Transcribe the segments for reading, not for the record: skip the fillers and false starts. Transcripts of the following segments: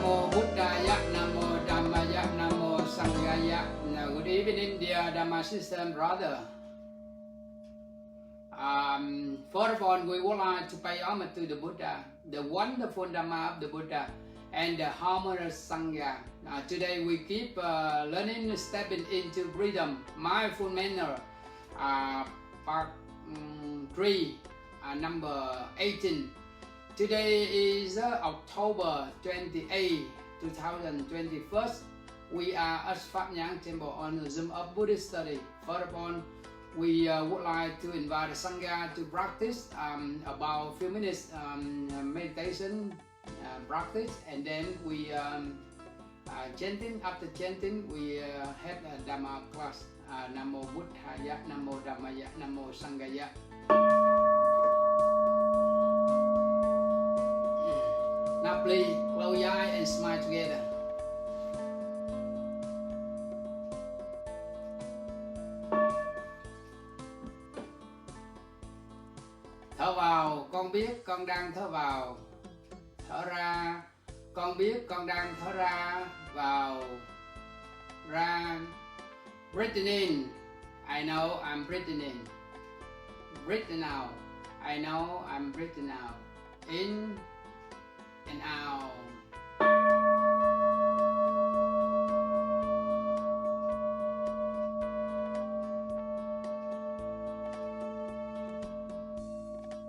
Namo Buddhaya, Namo Dhammaya, Namo Sanghaya. Good evening, dear Dharma system brother. First of all, we would like to pay homage to the Buddha, the wonderful Dharma of the Buddha, and the harmonious Sangha. Today we keep learning, stepping into Freedom-Mindful Manner, part 3, number 18. Today is October 28, 2021. We are at Pháp Nhãn Temple on the Zoom of Buddhist study. First of all, we would like to invite the Sangha to practice about a few minutes meditation practice, and then we chanting. After chanting, we have a Dhamma class. Namo Buddhaya, Namo Dhammaya, Namo Sanghaya. Now please close your eyes and smile together. Thở vào, con biết con đang thở vào. Thở ra, con biết con đang thở ra. Vào, ra. Breathing in, I know I'm breathing in. Breathing out, I know I'm breathing out. In and out.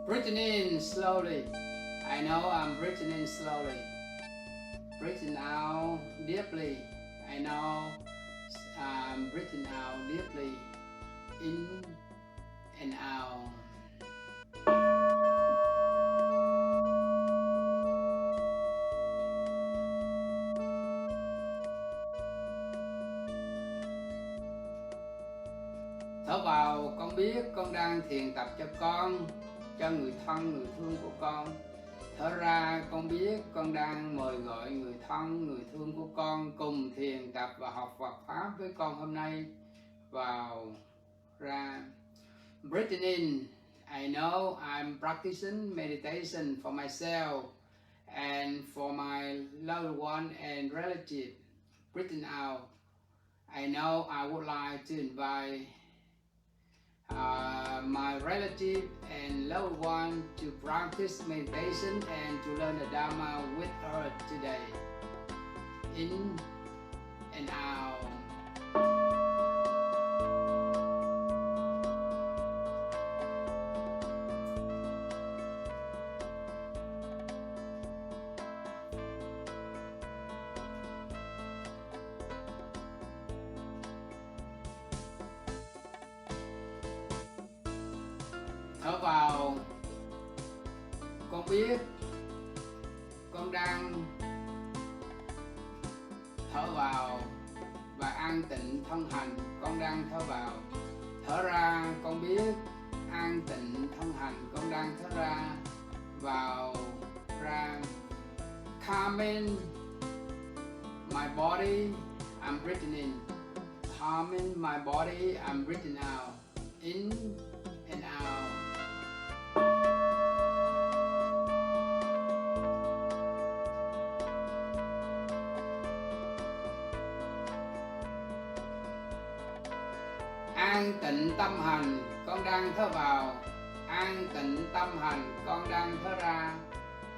Breathing in slowly, I know I'm breathing in slowly. Breathing out deeply, I know I'm breathing out deeply. In and out. Thở vào, con biết con đang thiền tập cho con, cho người thân, người thương của con. Thở ra, con biết con đang mời gọi người thân, người thương của con cùng thiền tập và học Phật Pháp với con hôm nay. Vào, ra. Breathing in, I know I'm practicing meditation for myself and for my loved one and relative. Breathing out, I know I would like to invite my relative and loved one to practice meditation and to learn the Dharma with her today. In and out. Thở vào, con biết con đang thở vào và an tịnh thân hành, con đang thở vào. Thở ra, con biết an tịnh thân hành, con đang thở ra. Vào, ra. Calming my body, I'm breathing in. Calming my body, I'm breathing out. In and out. An tịnh tâm hành, con đang thở vào. An tịnh tâm hành, con đang thở ra.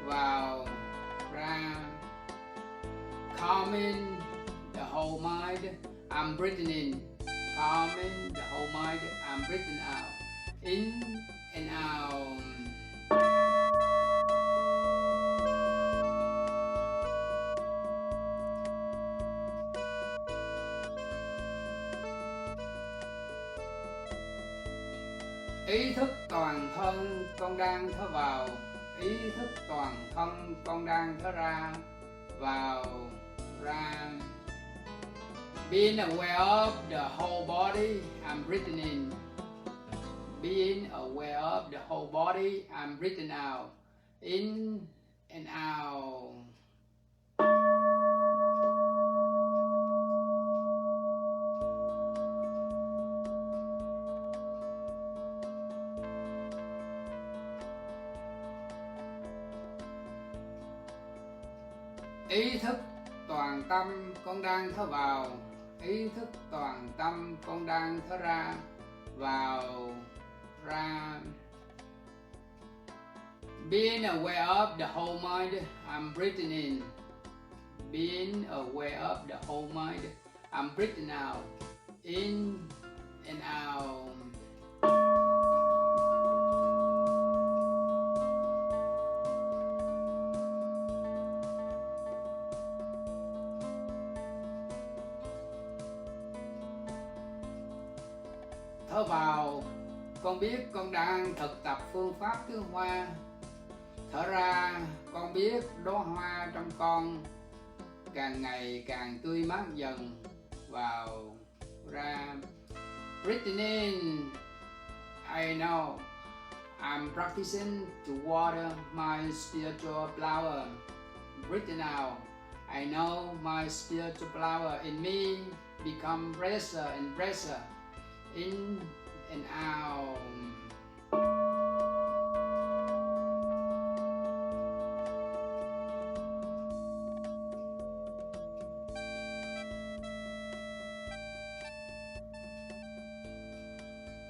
Vào, ra. Calming the whole mind, I'm breathing in. Calming the whole mind, I'm breathing out. In and out. Ý thức toàn thân, con đang thở vào. Ý thức toàn thân, con đang thở ra. Vào, ra. Being aware of the whole body, I'm breathing in. Being aware of the whole body, I'm breathing out. In and out. Ý thức toàn tâm con đang thở vào, ý thức toàn tâm con đang thở ra, vào ra. Being aware of the whole mind, I'm breathing in. Being aware of the whole mind, I'm breathing out. In and out. Thở vào, con biết con đang thực tập phương pháp thứ hoa. Thở ra, con biết đóa hoa trong con càng ngày càng tươi mát dần. Vào, ra. Breathing in, I know I'm practicing to water my spiritual flower. Breathing out, I know my spiritual flower in me become brighter and brighter. In and out.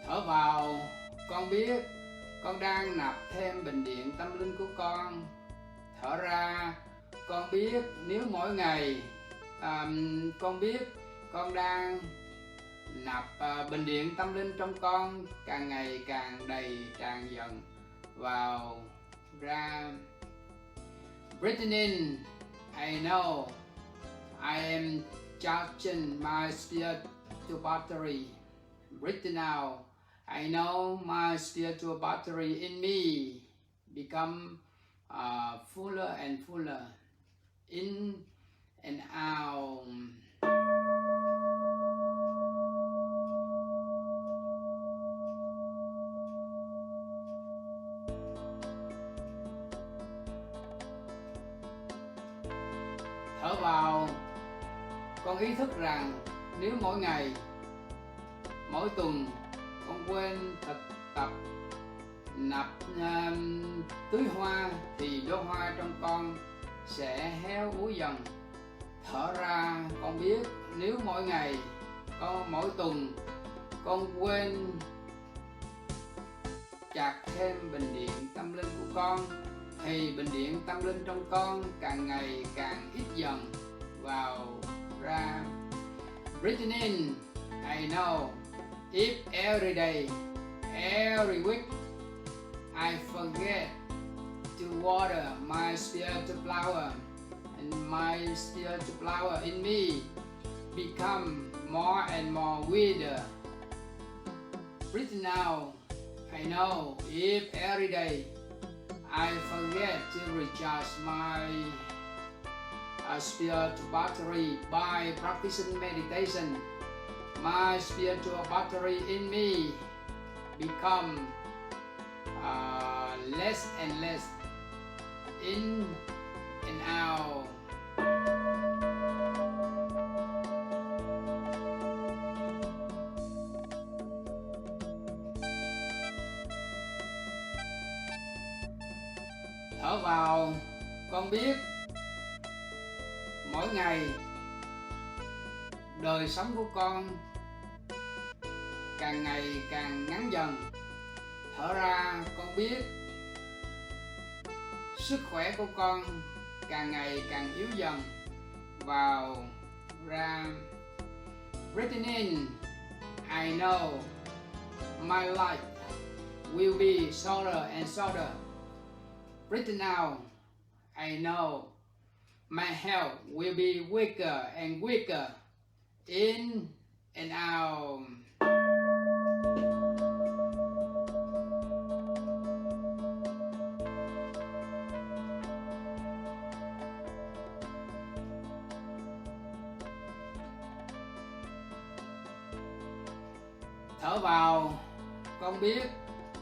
Thở vào, con biết con đang nạp thêm bình điện tâm linh của con. Thở ra, con biết nếu mỗi ngày con biết con đang nạp bình điện tâm linh trong con càng ngày càng đầy tràn dần. Vào, ra. Breathing in, I know I am charging my spiritual battery. Breathing out, I know my spiritual battery in me become fuller and fuller. In and out. Thở vào, con ý thức rằng nếu mỗi ngày, mỗi tuần con quên thực tập nạp tưới hoa thì đóa hoa trong con sẽ héo úa dần. Thở ra, con biết nếu mỗi ngày, mỗi tuần con quên chặt thêm bình điện tâm linh của con thì bình điện tâm linh trong con càng ngày càng ít dần. Vào, ra. Breathing in, I know if every day, every week I forget to water my spiritual flower and my spiritual flower in me become more and more wider. Breathing out, I know if every day I forget to recharge my spiritual battery by practicing meditation, my spiritual battery in me become less and less. In and out. Thở vào, con biết mỗi ngày đời sống của con càng ngày càng ngắn dần. Thở ra, con biết sức khỏe của con càng ngày càng yếu dần. Vào, ra. Breathing in, I know my life will be shorter and shorter. Breathing out, I know my health will be weaker and weaker. In and out. Thở vào, con biết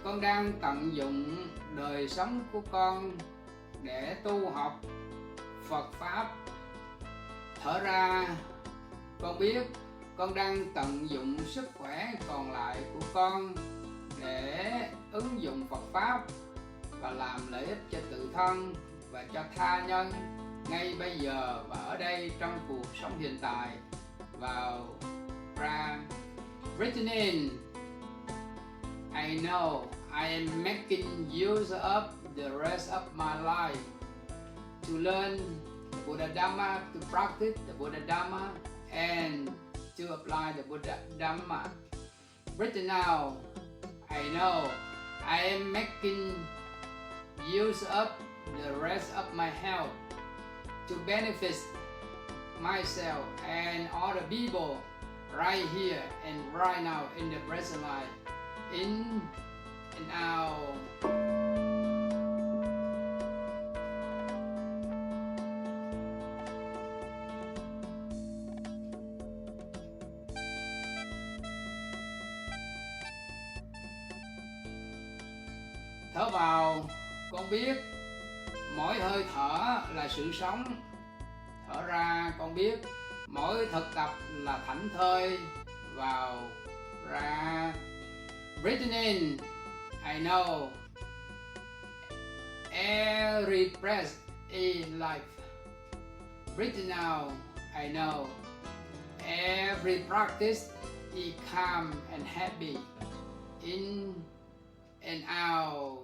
con đang tận dụng đời sống của con để tu học Phật Pháp. Thở ra, con biết con đang tận dụng sức khỏe còn lại của con để ứng dụng Phật Pháp và làm lợi ích cho tự thân và cho tha nhân. ngay bây giờ và ở đây trong cuộc sống hiện tại. Vào ra. Written in. I know I am making use of the rest of my life to learn the Buddha Dharma, to practice the Buddha Dharma, and to apply the Buddha Dharma. Written now, I know I am making use of the rest of my health to benefit myself and other people right here and right now in the present life. In and out. Thở vào, con biết mỗi hơi thở là sự sống. Thở ra, con biết mỗi thực tập là thảnh thơi. Vào, ra. Breathing in, I know every breath is life. Breathing out, I know every practice is calm and happy. In and out.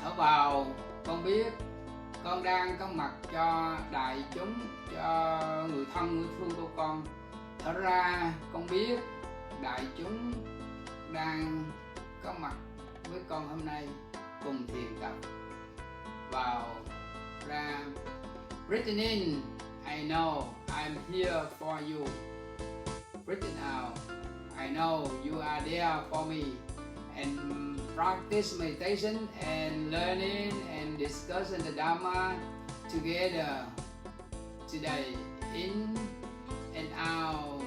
Thở vào, con biết con đang có mặt cho đại chúng, cho người thân, người thương của con. Thở ra, con biết đại chúng đang có mặt với con hôm nay cùng thiền tập. Vào, ra. Breathing in, I know I'm here for you. Breathing out, I know you are there for me. And practice meditation and learning and discussing the Dharma together today. In and out.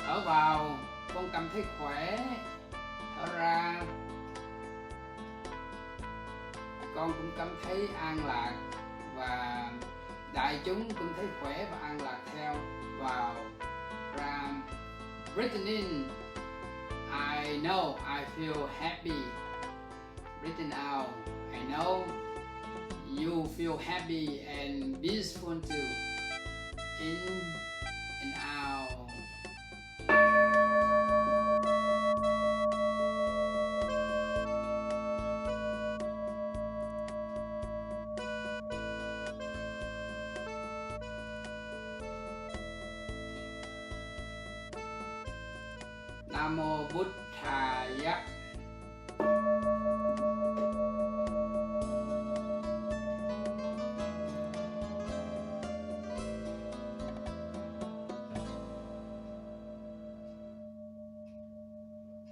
Thở vào, con cảm thấy khỏe. Thở ra, con cũng cảm thấy an lạc và đại chúng cũng thấy khỏe và an lạc theo. Vào, ra. Breathing in, I know I feel happy. Breathing out, I know you feel happy and peaceful too. In and out. Nam mô Bụt Thaya.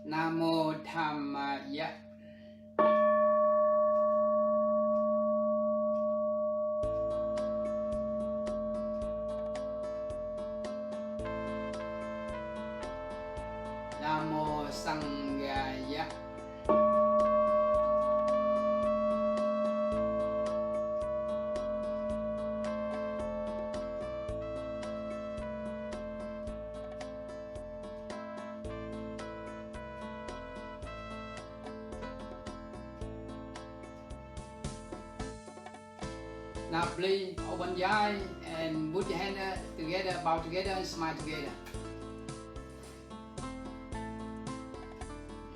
Nam mô Dhammaya. Nam mô Sanghaya. Now please open your eye and put your hand together, bow together and smile together.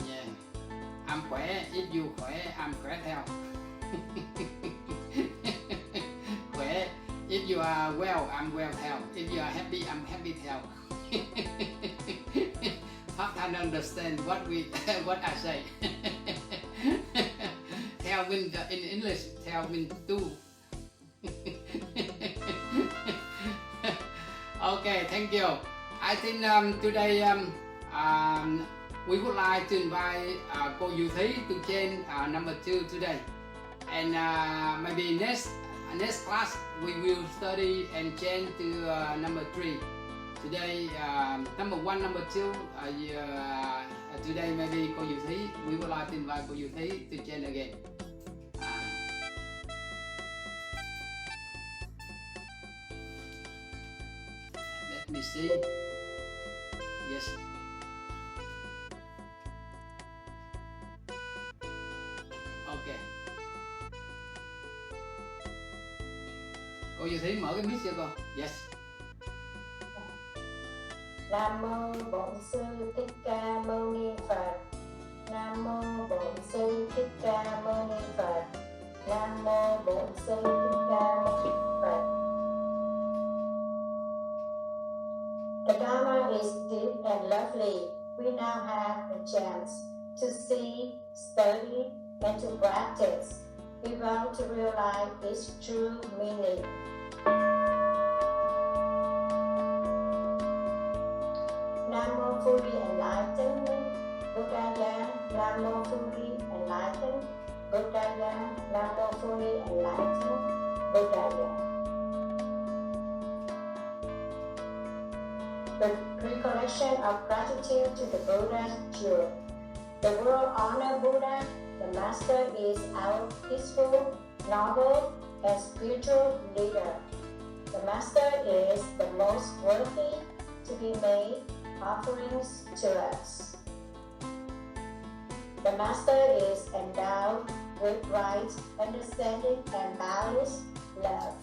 Yeah. I'm khỏe, if you khỏe, I'm khỏe theo. Khỏe, if you are well, I'm well theo. If you are happy, I'm happy theo. Pháp Thanh understand what I say. Theo mean in English, theo mean do. Okay, thank you. I think today we would like to invite cô Yu Thí to change number 2 today, and maybe next next class we will study and change to number 3. Today number 1, number 2. Today maybe cô Diệu Thí. We would like to invite cô Diệu Thí to change again. Let me see. Yes. Okay. Cô Diệu Thí mở cái mic cho con. Yes. Nam mô Bổn Sư Thích Ca Mâu Ni Phật. Nam mô Bổn Sư Thích Ca Mâu Ni Phật. Nam mô Bổn Sư Thích Ca Mâu Ni Phật. The Dharma is deep and lovely. We now have the chance to see, study, and to practice. We vow to realize its true meaning. Namo fully enlightened Buddhaya. Namo fully enlightened Buddhaya. Namo fully enlightened Buddhaya. The recollection of gratitude to the Buddha's jewel. The world honor Buddha. The Master is our peaceful, noble, and spiritual leader. The Master is the most worthy to be made offerings to us. The Master is endowed with right understanding and boundless love.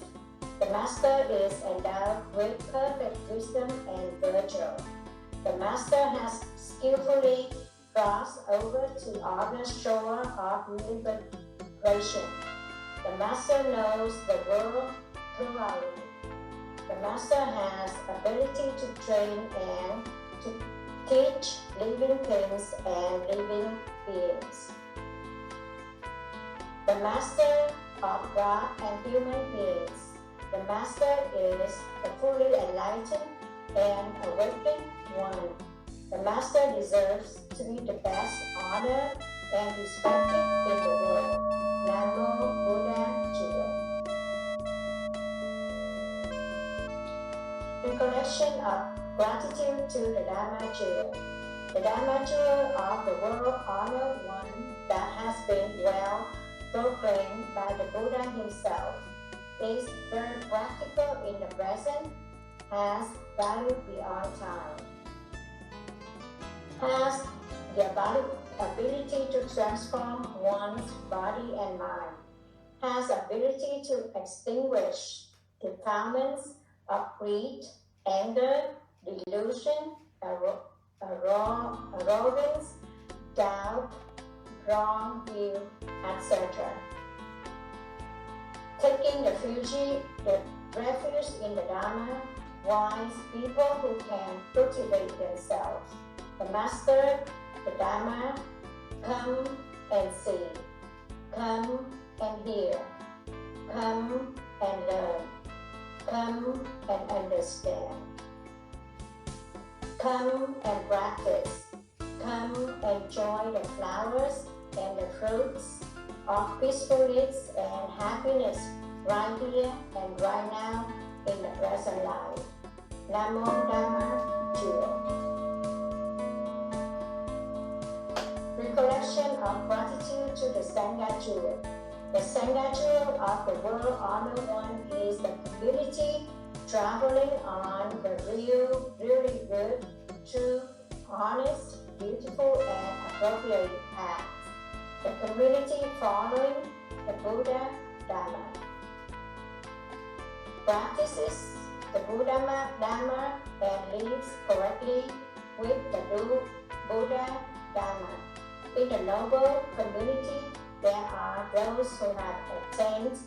The Master is endowed with perfect wisdom and virtue. The Master has skillfully crossed over to other shore of liberation. The Master knows the world thoroughly. The Master has ability to train and to teach living things and living beings. The Master of God and human beings. The Master is the fully enlightened and awakened one. The Master deserves to be the best honored and respected in the world. Namo Buddha Jewel. Recollection of gratitude to the Dharma Jewel. The Dharma Jewel of the world honored one that has been well proclaimed by the Buddha himself, is very practical in the present, has value beyond time, has the ability to transform one's body and mind, has ability to extinguish defilements of greed, anger, delusion, arrogance, doubt, wrong view, etc. Taking the refuge in the Dharma, wise people who can cultivate themselves. The Master, the Dharma, come and see, come and hear, come and learn, come and understand, come and practice, come enjoy the flowers and the fruits of peacefulness and happiness right here and right now in the present life. Namo Dharma Jewel. Recollection of gratitude to the Sangha Jewel. The Sangha Jewel of the world honor one is the community traveling on the really good, true, honest, beautiful, and appropriate path. The community following the Buddha Dharma practices the Buddha Dharma and lives correctly with the Buddha Dharma. In the noble community, there are those who have attained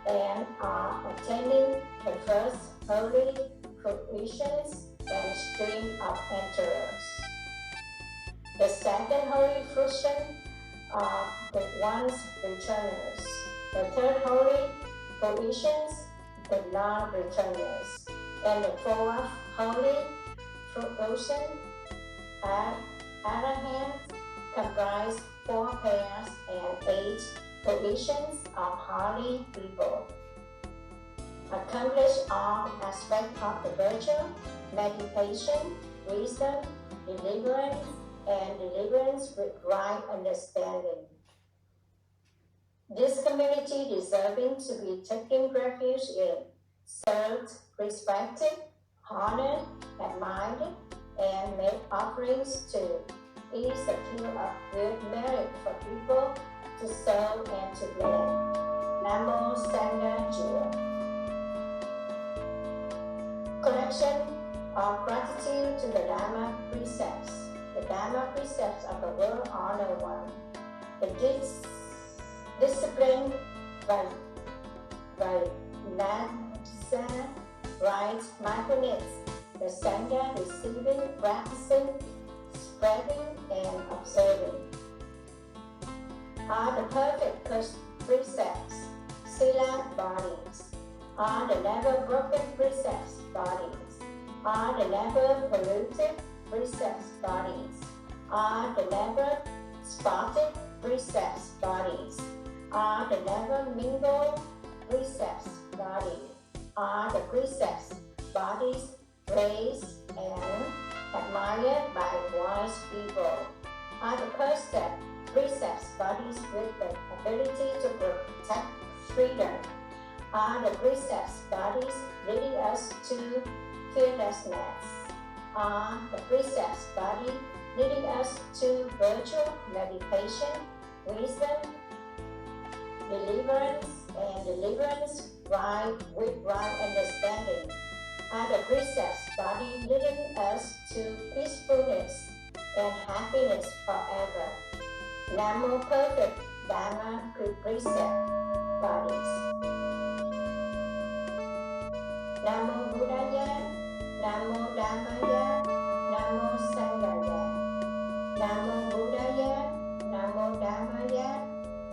and are obtaining the first holy fruitions and stream of enterers. The second holy fruition of the one's returners. The third holy fruitions, the non-returners. And the fourth holy fruition, Arahants, comprise 4 pairs and 8 fruitions of holy people. accomplish all aspects of the virtue, meditation, wisdom, deliverance, and deliverance with right understanding. This community deserving to be taken refuge in, served, respected, honored, admired, and made offerings to, is a field of good merit for people to serve and to bless. Namo Sangha Chua. Correction of gratitude to the Dharma precepts. The Dharma precepts of the world honor one. The discipline by Lamsa, right mindfulness. The Sangha receiving, practicing, spreading, and observing. Are the perfect precepts, sila bodies. Are the never broken precepts, bodies. Are the never polluted precepts, bodies. Are the never spotted precepts, bodies. Are the never mingled precepts, bodies. Are the precepts, bodies praised and admired by wise people. Are the precepts, bodies with the ability to protect freedom. Are the precepts, bodies leading us to fearlessness. Are the precepts, body leading us to virtue, meditation, wisdom, deliverance, and deliverance with right understanding. Are the precepts, body leading us to peacefulness and happiness forever. Namo perfect Dharma precept bodies. Namo Buddhaya, Namo Dhammaya, Namo Sanghaya. Namo Buddhaya, Namo Dhammaya,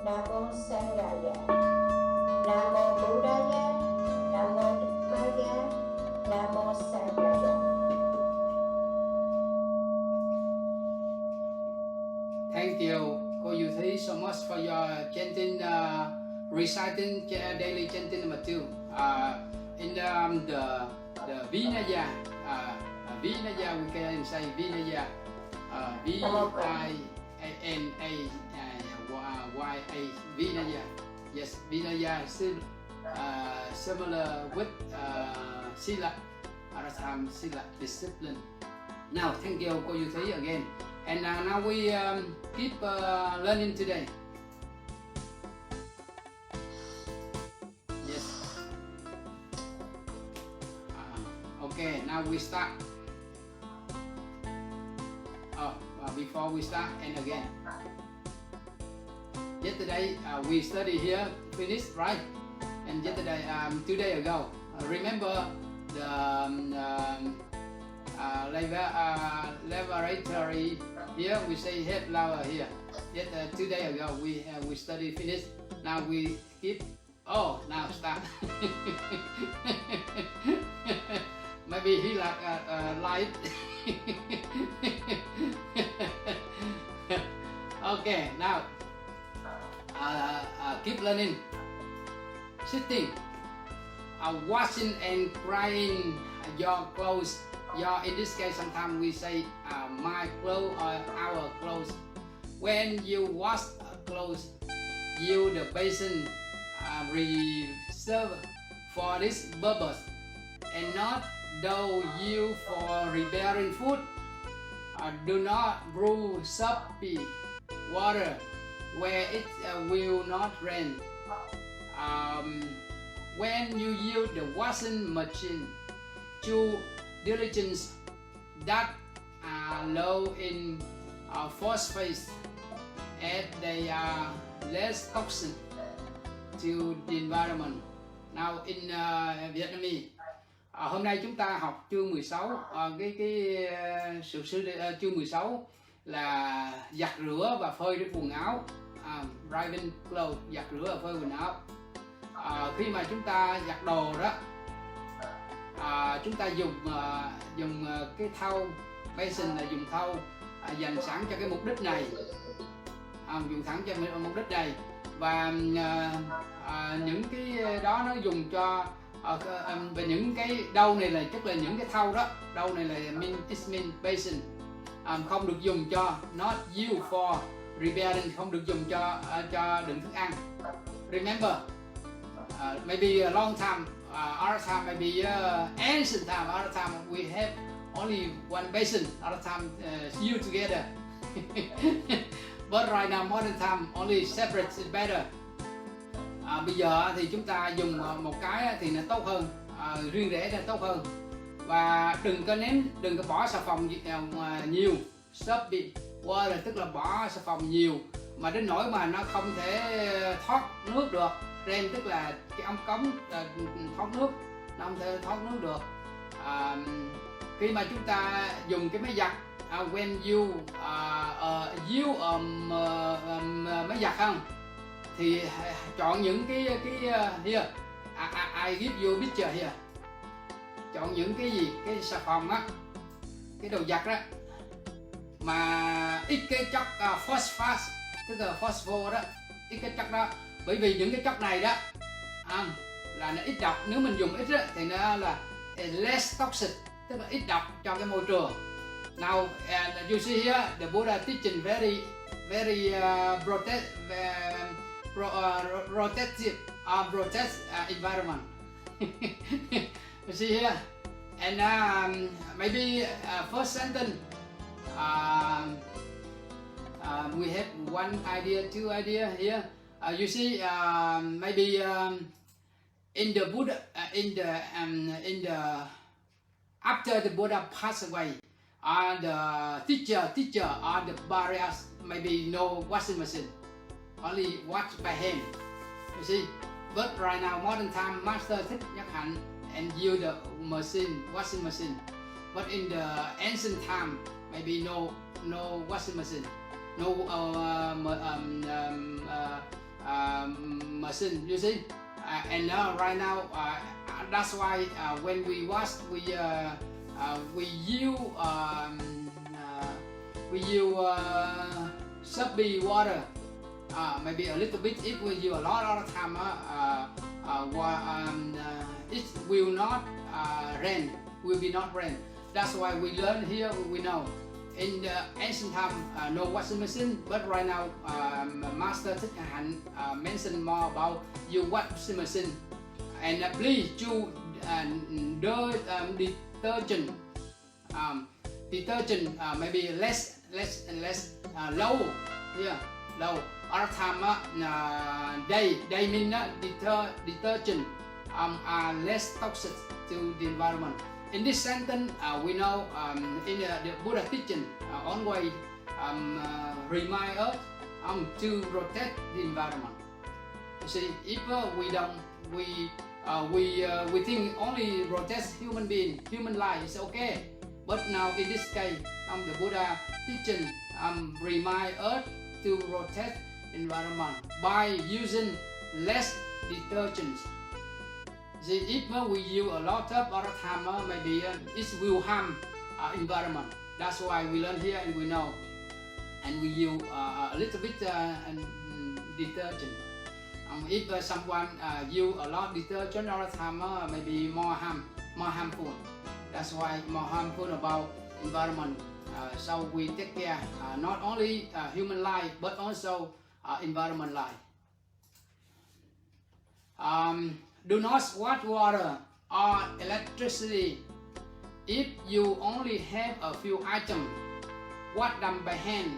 Namo Sanghaya. Namo Buddhaya, Namo Dhammaya, Namo Sanghaya. Thank you, Cô Như Thí, so much for your chanting, reciting daily chanting number 2. In the Vinaya, Vinaya we can say Vinaya, V-I-N-A-Y-A, Vinaya. Yes, Vinaya is similar with Sila, Aratham Sila, discipline. Now, thank you, Cô Như Thí again. And now we keep learning today. Yes. Okay, now we start. Before we start, and again. Yesterday we studied here, finished, right? And yesterday, 2 days ago, remember the laboratory here, we say head lower here. Yet 2 days ago we studied finished. Now we keep. Oh, now start. Maybe he like light. Okay, now keep learning. Sitting, washing and drying your clothes. In this case, sometimes we say my clothes or our clothes. When you wash clothes, use the basin reserved for this purpose, and not though you for preparing food. Do not brew soapy water where it will not rain. When you use the washing machine, choose detergents that are low in phosphates, as they are less toxic to the environment. Now in Vietnamese, hôm nay chúng ta học chương 16. Chương 16 là giặt rửa và phơi cái quần áo, drying clothes, giặt rửa và phơi quần áo. Khi mà chúng ta giặt đồ đó, chúng ta dùng cái thau basin, là dùng thau dành sẵn cho cái mục đích này, dùng sẵn cho mục đích này, và những cái đó nó dùng cho Và những cái đâu này là tức là những cái thau đó, đâu này là mean basin, không được dùng cho, not used for rebellion, không được dùng cho đựng thức ăn. Remember, maybe a long time, other time maybe ancient time, other time we have only one basin, other time used together. But right now modern time only separate is better. Bây giờ thì chúng ta dùng một cái thì nó tốt hơn, riêng rẽ là tốt hơn. Và đừng có bỏ xà phòng nhiều, soapy water tức là bỏ xà phòng nhiều mà đến nỗi mà nó không thể thoát nước được. Rain tức là cái ống cống thoát nước, nó không thể thoát nước được. Khi mà chúng ta dùng cái máy giặt, when you máy giặt không, thì chọn những cái here, I give you a picture here. Chọn những cái gì, cái xà phòng á, cái đồ giặt đó mà ít cái chất phosphates, tức là phosphor đó, ít cái chất đó. Bởi vì những cái chất này đó là nó ít độc, nếu mình dùng ít đó, thì nó là less toxic, tức là ít độc cho cái môi trường. Now you see here the Buddha teaching very protective environment. You see here, and maybe first sentence we have one idea, two idea here. You see, maybe in the Buddha, in the after the Buddha passed away, the teacher or the barriers maybe no washing machine, only wash by hand. You see, but right now modern time Master Thích Nhất Hạnh and use the machine, washing machine. But in the ancient time maybe no washing machine, no machine. You see, and now right now that's why when we wash we use soapy water, maybe a little bit. If we use a lot of time, it will not rain. Will be not rain. That's why we learn here. We know in the ancient time no washing machine, but right now Master Thích Nhất Hạnh mentioned more about your washing machine. And please choose detergent. Detergent maybe less low here, low. Other time they mean detergent are less toxic to the environment. In this sentence we know in the Buddha teaching always remind us to protect the environment. You see, if we think only protect human being, human life is okay. But now in this case, the Buddha teaching remind us to protect environment by using less detergents. See, if we use a lot of other time, maybe it will harm environment. That's why we learn here and we know, and we use a little bit detergent. If someone use a lot of detergent all the time, maybe more harmful. That's why more harmful about environment. So we take care not only human life but also environment life. Do not waste water or electricity. If you only have a few items, wash them by hand.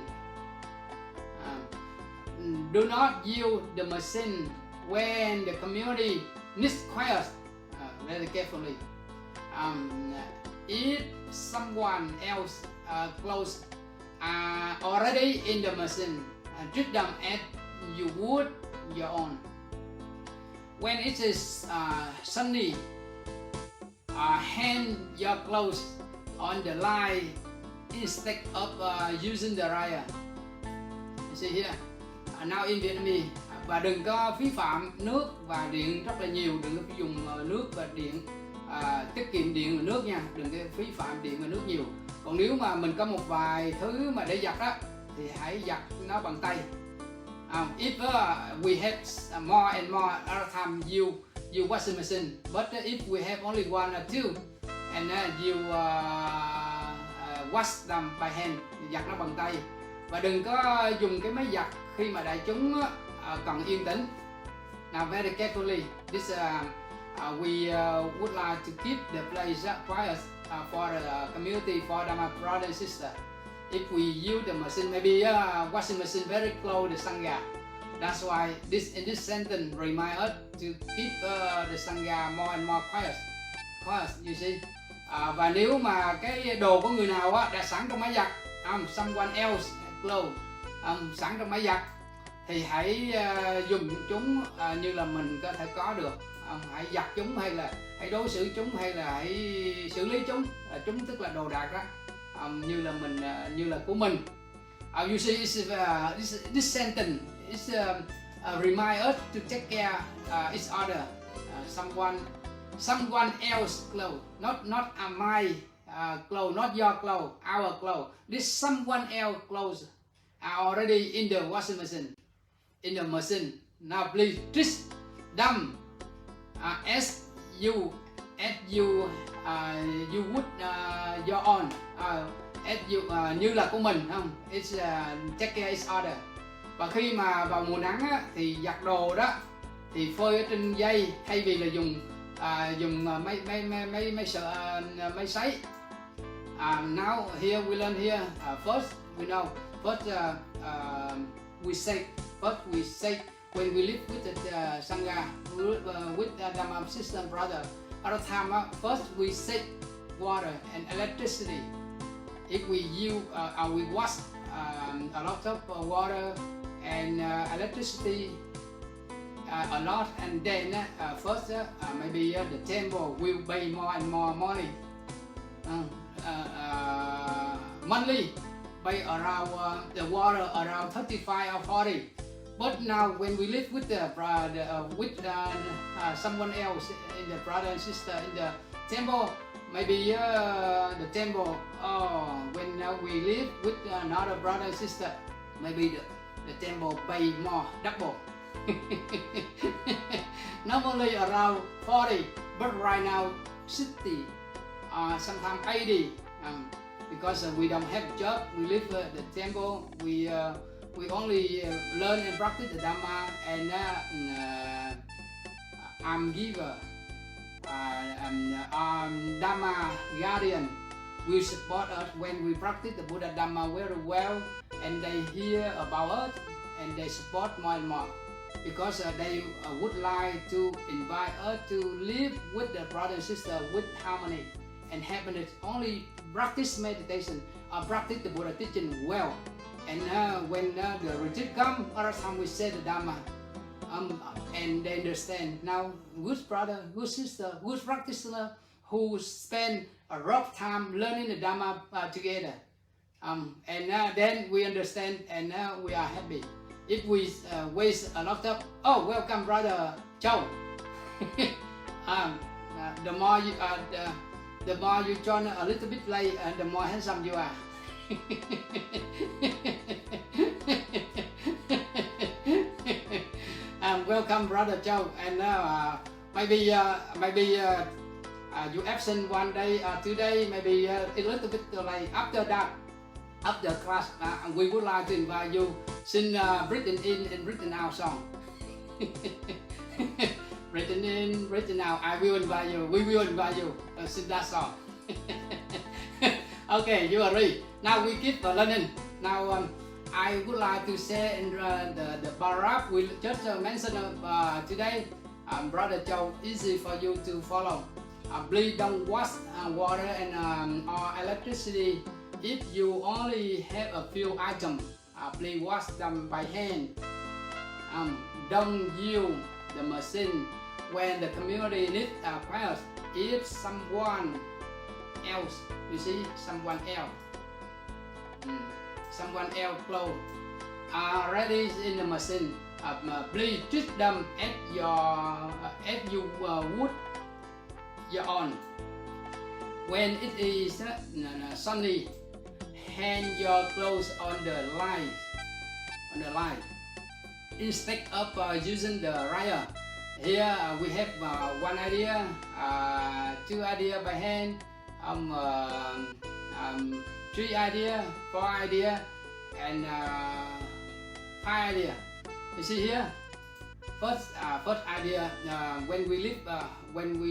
Do not use the machine when the community needs quiet. Very carefully. If someone else clothes are already in the machine, treat them as you would your own. When it is sunny, hang your clothes on the line instead of using the dryer. You see here. Now in Vietnamese, và đừng có phí phạm nước và điện rất là nhiều, đừng có dùng nước và điện, tiết kiệm điện và nước nha, đừng có phí phạm điện và nước nhiều. Còn nếu mà mình có một vài thứ mà để giặt á thì hãy giặt nó bằng tay. If we have more and more other time you washing machine. But if we have only one or two, and you wash them by hand, giặt nó bằng tay. Và đừng có dùng cái máy giặt khi mà đại chúng cần yên tĩnh. Now very carefully, this we would like to keep the place quiet for the community, for the brother and sister. If we use the machine, maybe washing machine very close to the sangha. That's why in this sentence remind us to keep the sangha more and more quiet. Quiet, you see. Và nếu mà cái đồ của người nào đã sẵn trong máy giặt, someone else clothes sẵn trong máy giặt, thì hãy dùng chúng như là mình có thể có được. Hãy giặt chúng, hay là hãy đối xử chúng, hay là hãy xử lý chúng. Chúng tức là đồ đạc đó, như là mình, như là của mình. You see, this sentence is remind us to take care each other. Someone else clothes, not my clothes, not your clothes, our clothes. This someone else clothes are already in the washing machine, in the machine. Now please treat them as you would your own, as you như là của mình, không? It's take care each other. Và khi mà vào mùa nắng thì giặt đồ đó thì phơi ở trên dây thay vì là dùng máy sấy. Now here we learn here first we know we say when we live with the sangha, with the Dharma sister and brother. Other time first we save water and electricity. If we use we wash a lot of water and electricity a lot, and then first maybe the temple will pay more and more money, monthly, pay around the water around 35 or 40. But now when we live with someone else in the brother and sister in the temple, maybe the temple, when we live with another brother and sister, maybe the temple pay more, double. Normally around 40, but right now 60, sometimes 80, because we don't have job. We live the temple. We only learn and practice the Dharma, and I'm giver, Dharma guardian will support us when we practice the Buddha Dharma very well, and they hear about us and they support more and more, because they would like to invite us to live with the brother and sister with harmony and happiness. Only practice meditation or practice the Buddha teaching well. And when the retreat comes, other time we say the Dharma, and they understand. Now, good brother, good sister, good practitioner who spend a rough time learning the Dharma together, and then we understand, and we are happy. If we waste a lot of, welcome brother Châu. The more you join a little bit late, the more handsome you are. Welcome brother Châu, and maybe you absent one day, 2 days, maybe a little bit like after that. After class, we would like to invite you sing written in and written out song. Written in, written out. I will invite you. We will invite you to sing that song. Okay, you agree? Now we keep learning. Now I would like to say in the paragraph we just mentioned today, brother Châu, easy for you to follow. Please don't waste water and or electricity. If you only have a few items, please wash them by hand. Don't use the machine when the community needs quiet. If someone else, you see, someone else clothes are ready in the machine, please treat them as you would your own. When it is sunny, hang your clothes on the line. Instead of using the dryer, here we have one idea, two idea by hand, 3 idea, 4 idea, and 5 idea. You see here, first idea, when we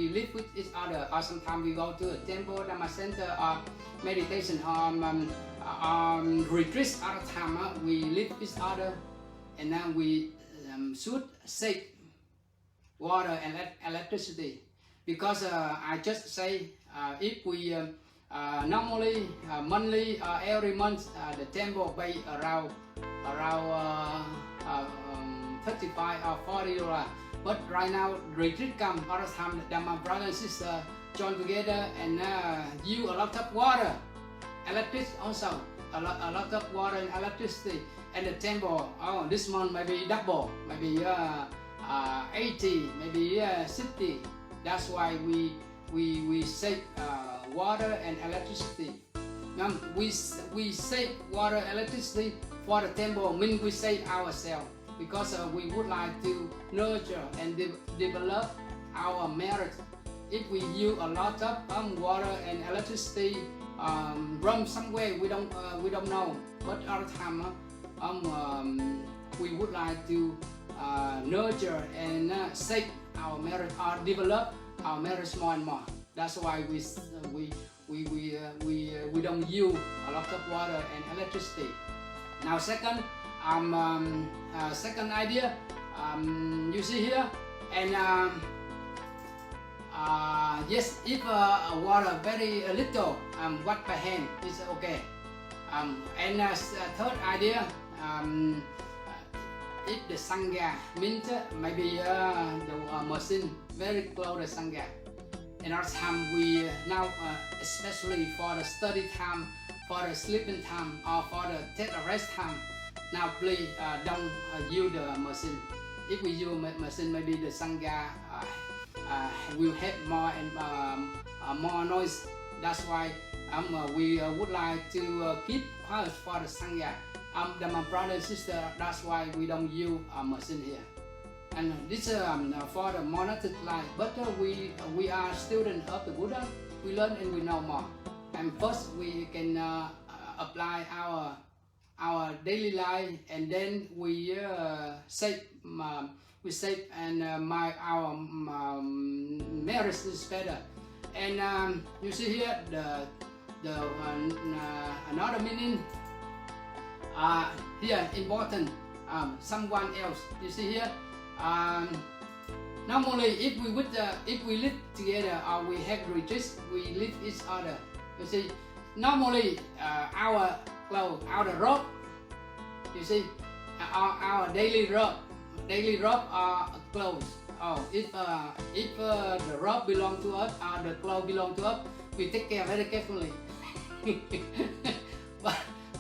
live with each other, or sometimes we go to a temple, Dharma center, or meditation, or retreat. Other time we live with each other, and now we should save water and electricity, because I just say if we normally monthly or every month the temple pay around 35 or 40 dollars, but right now retreat come, other time that my brother and sister join together and use a lot of water, electricity also, a lot of water and electricity, and the temple, oh, this month maybe double, maybe 80, maybe 60. That's why we save water and electricity. We save water and electricity for the temple, means we save ourselves, because we would like to nurture and develop our merit. If we use a lot of water and electricity from somewhere we don't know, but other time we would like to nurture and save our merit or develop our merit more and more. That's why we don't use a lot of water and electricity. Now second idea, you see here, and yes, if water very little, wash by hand is okay. And third idea, if the sangha means maybe the machine very close to sangha. And our time we now, especially for the study time, for the sleeping time, or for the take a rest time, now please don't use the machine. If we use machine, maybe the sangha will have more and more noise. That's why we would like to keep quiet for the sangha. My brother and sister, that's why we don't use a machine here. And this for the monastery life, but we are students of the Buddha. We learn and we know more. And first we can apply our daily life, and then we save and our marriage is better. And you see here the another meaning. Here important, someone else. You see here. Normally, if we live together or we have retreats, we live each other. You see, normally our clothes, our robe. You see, our daily robe or clothes. Oh, if the robe belong to us or the clothes belong to us, we take care very carefully.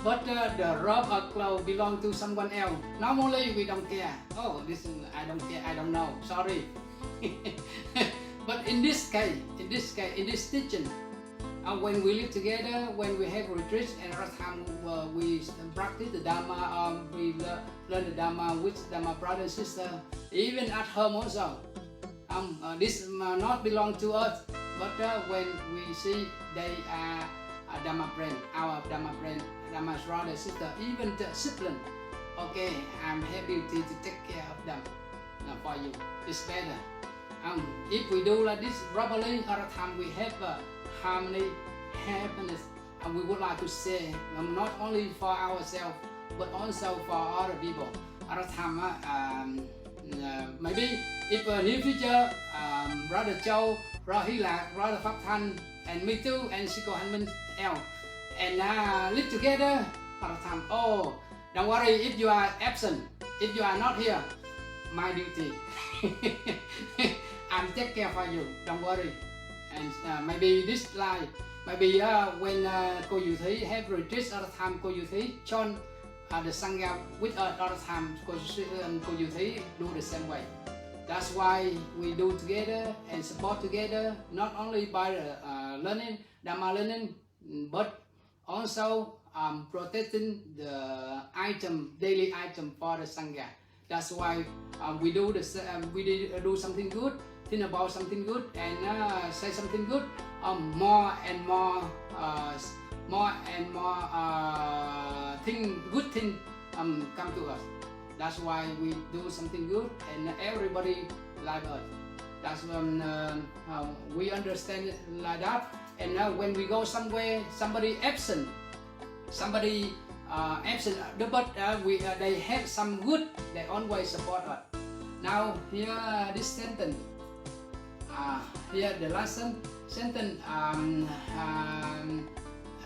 But the robe or clothes belong to someone else. Normally we don't care. Oh, this I don't care. I don't know. Sorry. But in this case, in this teaching, when we live together, when we have retreats, and other time we practice the Dharma, we learn the Dharma with my brother and sister, even at home also. This not belong to us, but when we see they are Dharma friend, our Dharma friend, Dharma's brother, sister, even the sibling. Okay, I'm happy to take care of them for you. It's better. If we do like this properly, other time we have harmony, happiness, and we would like to say not only for ourselves but also for other people. Other time, maybe if near future, Brother Châu, Brother Hy-Lạc, Brother Pháp Thanh, and me too, and Siko Hanmin L, and live together. Other time, oh, don't worry if you are absent, if you are not here, my duty. I'm take care for you. Don't worry. And maybe this life, maybe when Cô Diệu Thí have retreats other time, Cô Diệu Thí join the sangha with us other time. Cô Diệu Thí do the same way. That's why we do together and support together, not only by learning Dharma learning, but also protecting the item, daily item for the sangha. That's why we do something good, think about something good, and say something good. More and more good thing come to us. That's why we do something good, and everybody like us. That's when we understand it like that. And now when we go somewhere, somebody absent, but they have some good, they always support us. Now here this sentence, here the last sentence,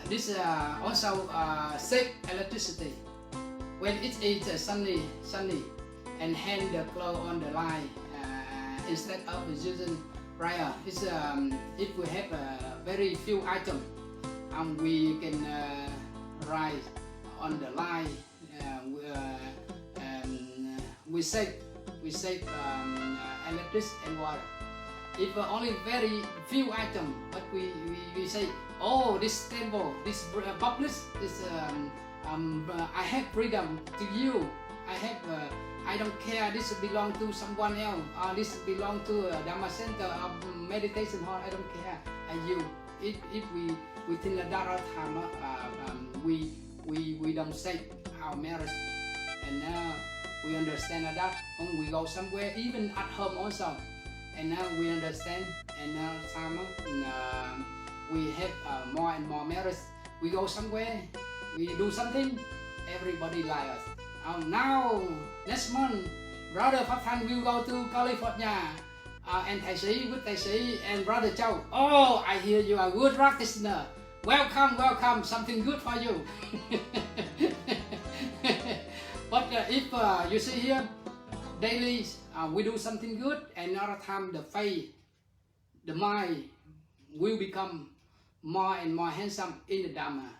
this also save electricity. When it is sunny, and hang the clothes on the line instead of using dryer. It's if we have very few items, we can write on the line. We save electricity and water. If only very few items, but we say, oh, this table, this box, this I have freedom to you. I don't care. This belong to someone else. This belong to a Dharma center of meditation hall. I don't care. You. If we think that all the time, we don't save our marriage, and we understand that when we go somewhere, even at home also, and now we understand, and now time we have more and more marriage. We go somewhere, we do something, everybody like us. Now next month, brother Pháp Thanh will go to California, and Thầy Sĩ with Thầy Sĩ and brother Châu. Oh, I hear you are a good practitioner. Welcome, something good for you. But if you see here, daily we do something good, and another time the face, the mind will become more and more handsome in the Dharma.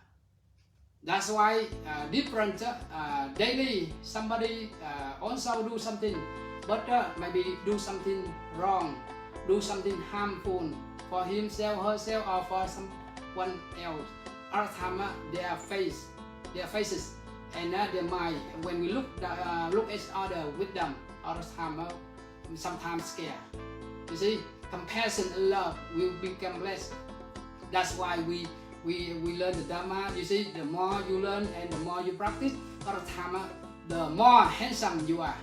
That's why different daily somebody also do something, but maybe do something wrong, do something harmful for himself, herself, or for someone else. Other time their faces, and their mind. When we look at each other with them, other time sometimes scared. You see, compassion and love will become less. That's why we learn the Dharma. You see, the more you learn and the more you practice, other time the more handsome you are.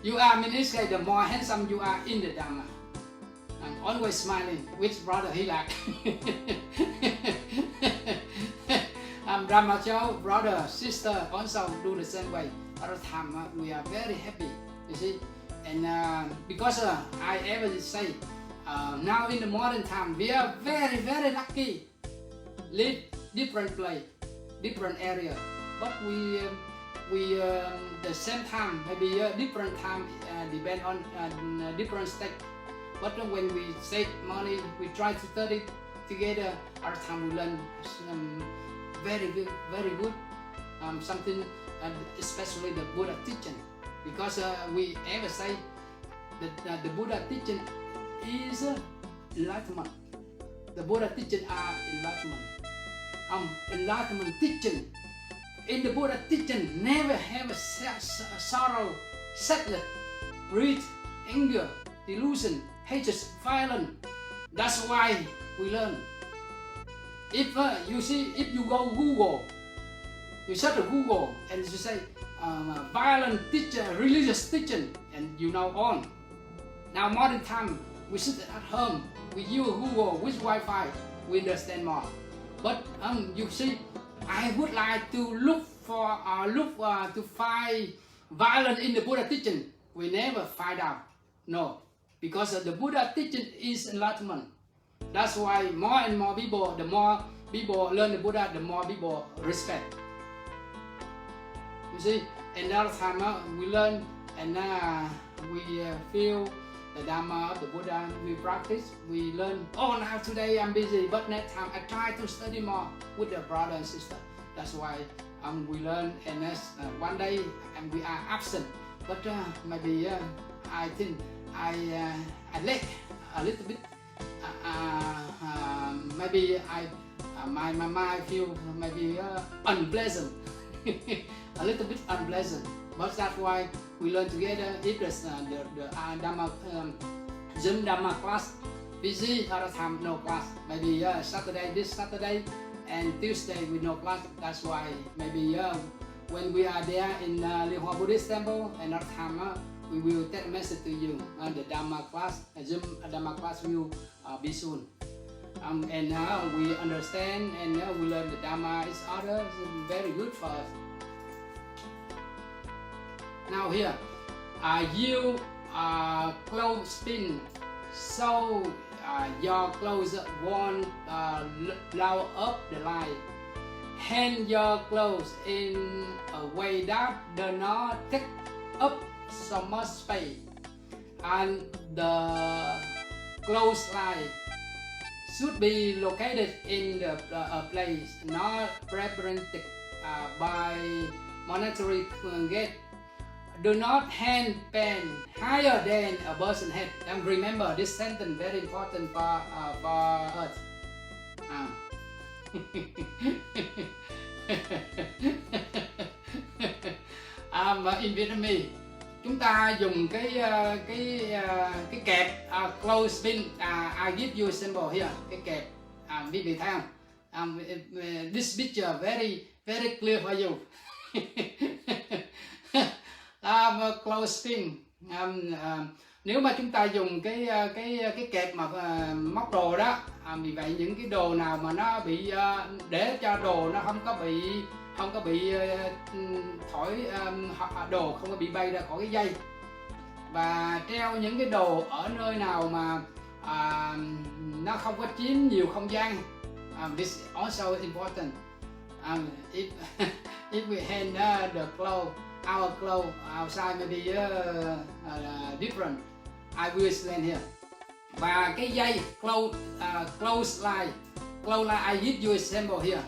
You are, in this case, the more handsome you are in the Dharma. I'm always smiling. Which brother he like? Dharma Chow, brother, sister also do the same way. Other time we are very happy. You see, and because I ever say, now in the modern time we are very, very lucky. Live different place, different area, but we the same time, maybe different time depend on different state. But when we save money, we try to study together. Other time we learn very good something, especially the Buddha teaching, because we ever say that the Buddha teaching is enlightenment. The Buddha teaching are enlightenment. Enlightenment teaching. In the Buddha teaching, never have a sorrow, sadness, greed, anger, delusion, hatred, violence. That's why we learn. If you see, if you go Google, you search Google and you say violent teacher, religious teaching, and you know on. Now modern time, we sit at home, we use Google with Wi-Fi, we understand more. But you see, I would like to look to find violence in the Buddha teaching. We never find out. No, because the Buddha teaching is enlightenment. That's why more and more people, the more people learn the Buddha, the more people respect. You see, another time we learn, and we feel the Dharma of the Buddha, we practice, we learn. Oh, now today I'm busy, but next time I try to study more with the brother and sister. That's why we learn, and one day we are absent, but maybe I think I lack a little bit. Maybe my mind feel maybe unpleasant, a little bit unpleasant. But that's why we learn together. If the Dharma Zoom Dharma class busy, other time no class. Maybe Saturday, this Saturday and Tuesday with no class. That's why maybe when we are there in Liên Hoa Buddhist Temple, another time we will take a message to you. The Dharma class, Zoom Dharma class will be soon. And we understand and we learn the Dharma is other very good for us. Now here, you clothespin, so your clothes won't blow up the light. Hang your clothes in a way that does not take up so much space, and the clothesline should be located in the place not prevented by monastery gate. Do not hang pen higher than a person's head. And remember, this sentence very important for us. In Vietnamese, chúng ta dùng cái kẹp clothespin. I give you a symbol here. Cái kẹp, quý vị thấy không? This picture very clear for you. Clothespin. Nếu mà chúng ta dùng cái kẹp mà móc đồ đó, vì vậy những cái đồ nào mà nó bị để cho đồ nó không có bị thổi, đồ không có bị bay ra khỏi cái dây, và treo những cái đồ ở nơi nào mà nó không có chiếm nhiều không gian. This is also important. If we hang the clothes, our clothes outside maybe different. I will explain here. Và cái dây clothesline, I give you a symbol here.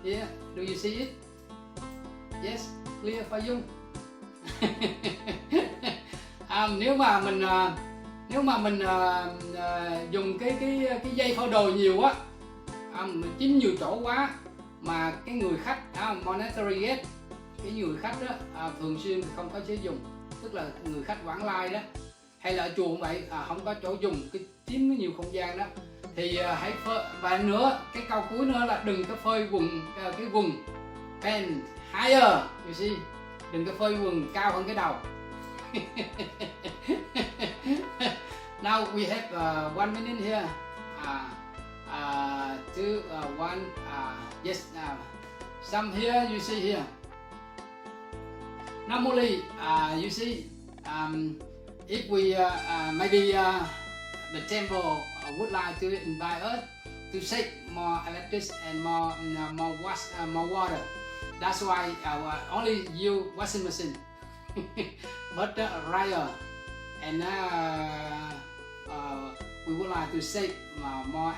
Here, do you see it? Yes, clear for you. Nếu mà mình dùng cái dây phơi đồ nhiều á, chiếm nhiều chỗ quá, mà cái người khách monastery guest, cái người khách đó thường xuyên không có sử dụng, tức là người khách vãng lai đó, hay là ở chùa cũng vậy, không có chỗ dùng, cái chiếm nhiều không gian đó, thì hãy phơi. Và nữa, cái câu cuối nữa là đừng có phơi cái quần pen higher, you see, đừng có phơi quần cao hơn cái đầu. Now we have 1 minute here. Yes, some here you see here. Normally, you see, if we maybe the temple would like to invite us to save more electricity and more water. That's why only use washing machine, but dryer, and we would like to save more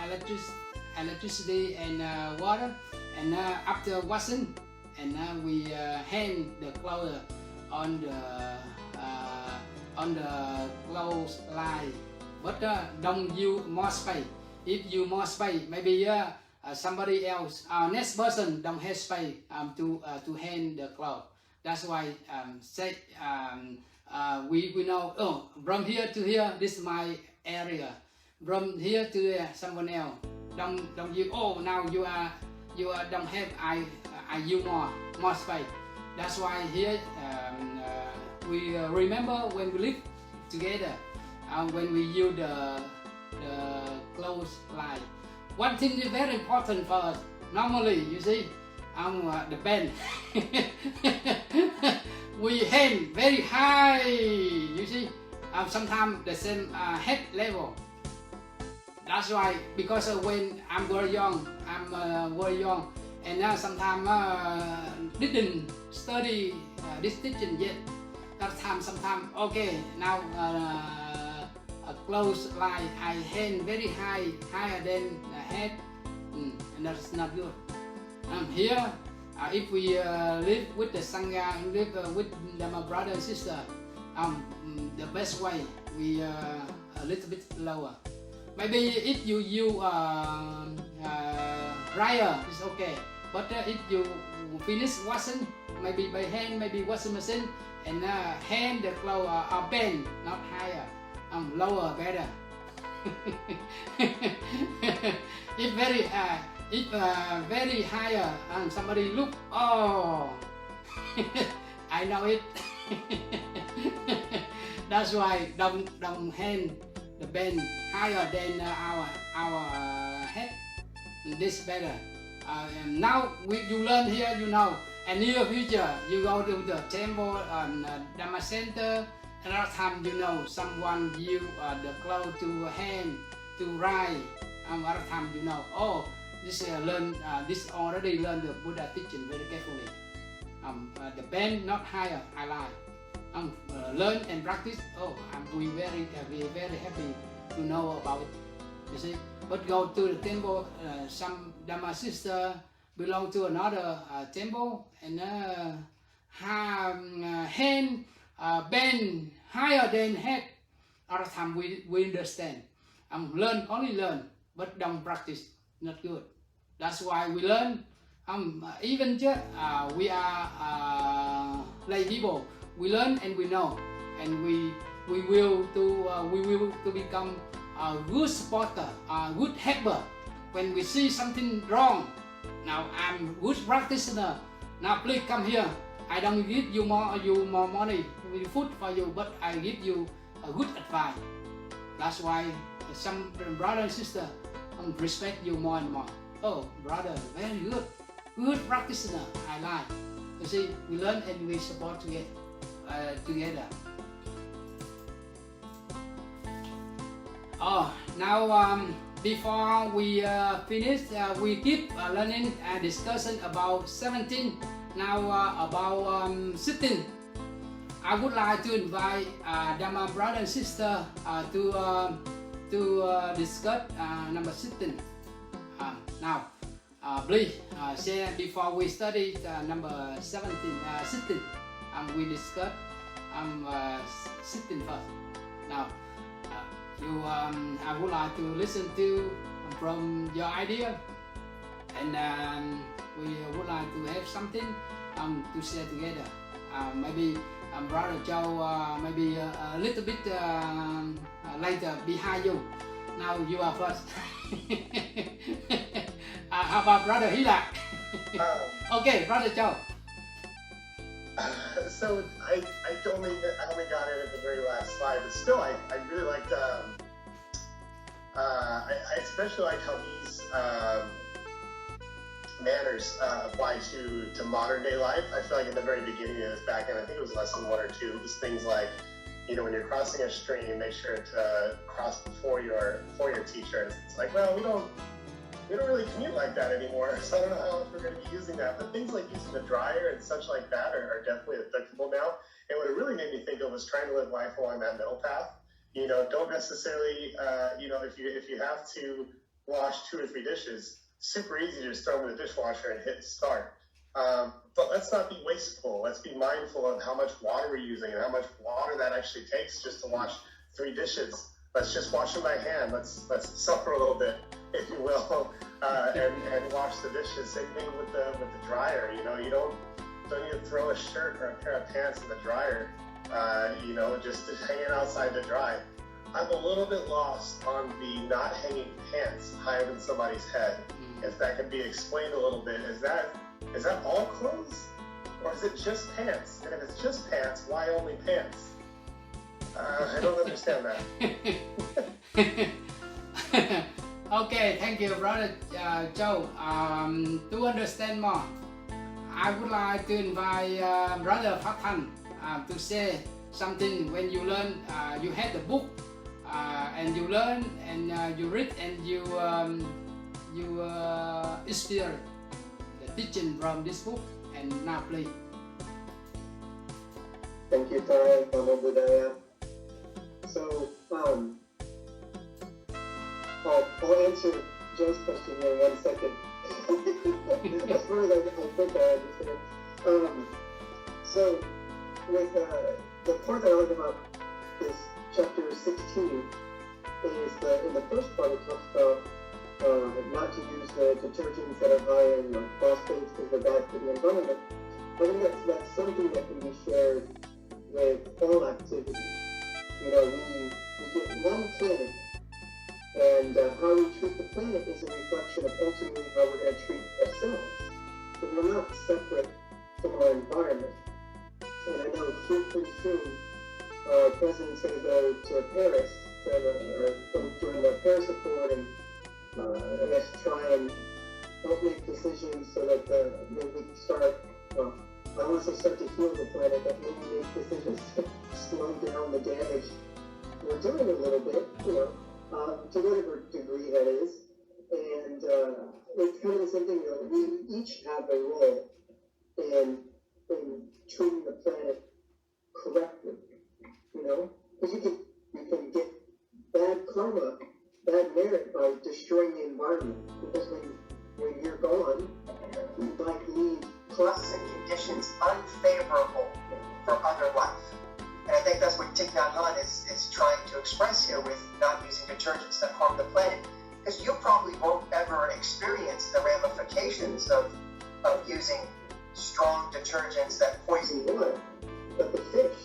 electricity and water. And after washing, and we hang the clothes on the clothesline, but don't use more space. If you more space, maybe somebody else, next person don't have space to hang the clothes. That's why we know. Oh, from here to here, this is my area. From here to there, someone else. Don't you? Oh, now you don't have. I use more space. That's why here we remember when we live together, when we use the clothesline. One thing is very important for us. Normally, you see, the bend. We hang very high. You see, sometimes the same head level. That's why, because when I'm very young, and now sometimes didn't study this teaching yet. That time, sometimes okay. Now a clothesline, I hang very higher than the head, and that's not good. Here, if we live with the sangha, live with my brother and sister, the best way we a little bit lower. Maybe if you use dryer, it's okay. But if you finish washing, maybe by hand, maybe washing machine, and hand the clothes are bend, not higher, lower better. If very higher, and somebody look, oh, I know it. That's why don't hand the bend higher than our head. This better. And now you learn here, you know. And near future, you go to the temple and Dharma center. Another time, you know, someone give the clothes to hand to write. Other time, you know, oh, this already learn the Buddha teaching very carefully. The bend not higher, I like. Learn and practice. Oh, we very happy to know about it. You see, but go to the temple. Some Dharma sister belong to another temple and have hand bend higher than head. Other time we understand. Only learn, but don't practice. Not good. That's why we learn. Even we are lay people. We learn and we know, and we will to become a good supporter, a good helper. When we see something wrong, now I'm good practitioner. Now please come here. I don't give you more money, food for you, but I give you a good advice. That's why some brother and sister respect you more and more. Oh, brother, very good practitioner. I like. You see, we learn and we support together. Oh, now before we finish, we keep learning and discussion about 17. Now about sitting. I would like to invite Dharma brother and sister to discuss number sitting. Now, please share before we study number 17 sitting. We discuss sitting first. Now, I would like to listen to from your idea, and we would like to have something to share together. Maybe Brother Joe, maybe a little bit later behind you. Now you are first. How about Brother Hila? Okay, Brother Joe. So I only got it at the very last slide, but still I really liked I especially like how these manners apply to modern day life. I feel like at the very beginning of this back end, I think it was lesson 1 or 2, it was things like, you know, when you're crossing a stream, make sure to cross before your teacher. It's like, well, we don't really commute like that anymore, so I don't know how else we're going to be using that. But things like using the dryer and such like that are definitely applicable now. And what it really made me think of was trying to live life along that middle path. You know, don't necessarily, you know, if you have to wash 2 or 3 dishes, super easy to just throw them in the dishwasher and hit start. But let's not be wasteful. Let's be mindful of how much water we're using and how much water that actually takes just to wash 3 dishes. Let's just wash them by hand. Let's suffer a little bit, if you will, and wash the dishes. Same thing with the dryer. You know, you don't need to throw a shirt or a pair of pants in the dryer. You know, just hanging outside to dry. I'm a little bit lost on the not hanging pants higher than somebody's head. If that can be explained a little bit, is that all clothes, or is it just pants? And if it's just pants, why only pants? I don't understand that. Okay, thank you, Brother Joe. To understand more, I would like to invite Brother Thảnh to say something. When you learn, you had the book, and you learn, and you read, and you experience the teaching from this book. And now, please. Thank you, Thai, Namo Buddhaya. So, I'll answer Joe's question here in 1 second. As far as I think I understand. So, with the part that I like about this chapter 16 is that in the first part it talks about not to use the detergents that are high in phosphates because they're bad for the environment. I think that's something that can be shared with all activity. You know, we get one planet, and how we treat the planet is a reflection of ultimately how we're going to treat ourselves. So we're not separate from our environment. And I know here pretty soon, our president's going to go to Paris during the Paris Accord, and I guess try and help make decisions so that maybe we can start, I don't want to say start to heal the planet, but maybe make decisions to slow down the damage we're doing a little bit, you know, to whatever degree that is. And it's kind of the same thing, you know, we each have a role in treating the planet correctly, you know, because you can get bad karma, bad merit by destroying the environment, because when you're gone, you might leave classic conditions unfavorable for other life. And I think that's what Thich Nhat Hanh is trying to express here with not using detergents that harm the planet. Because you probably won't ever experience the ramifications of using strong detergents that poison water. But the fish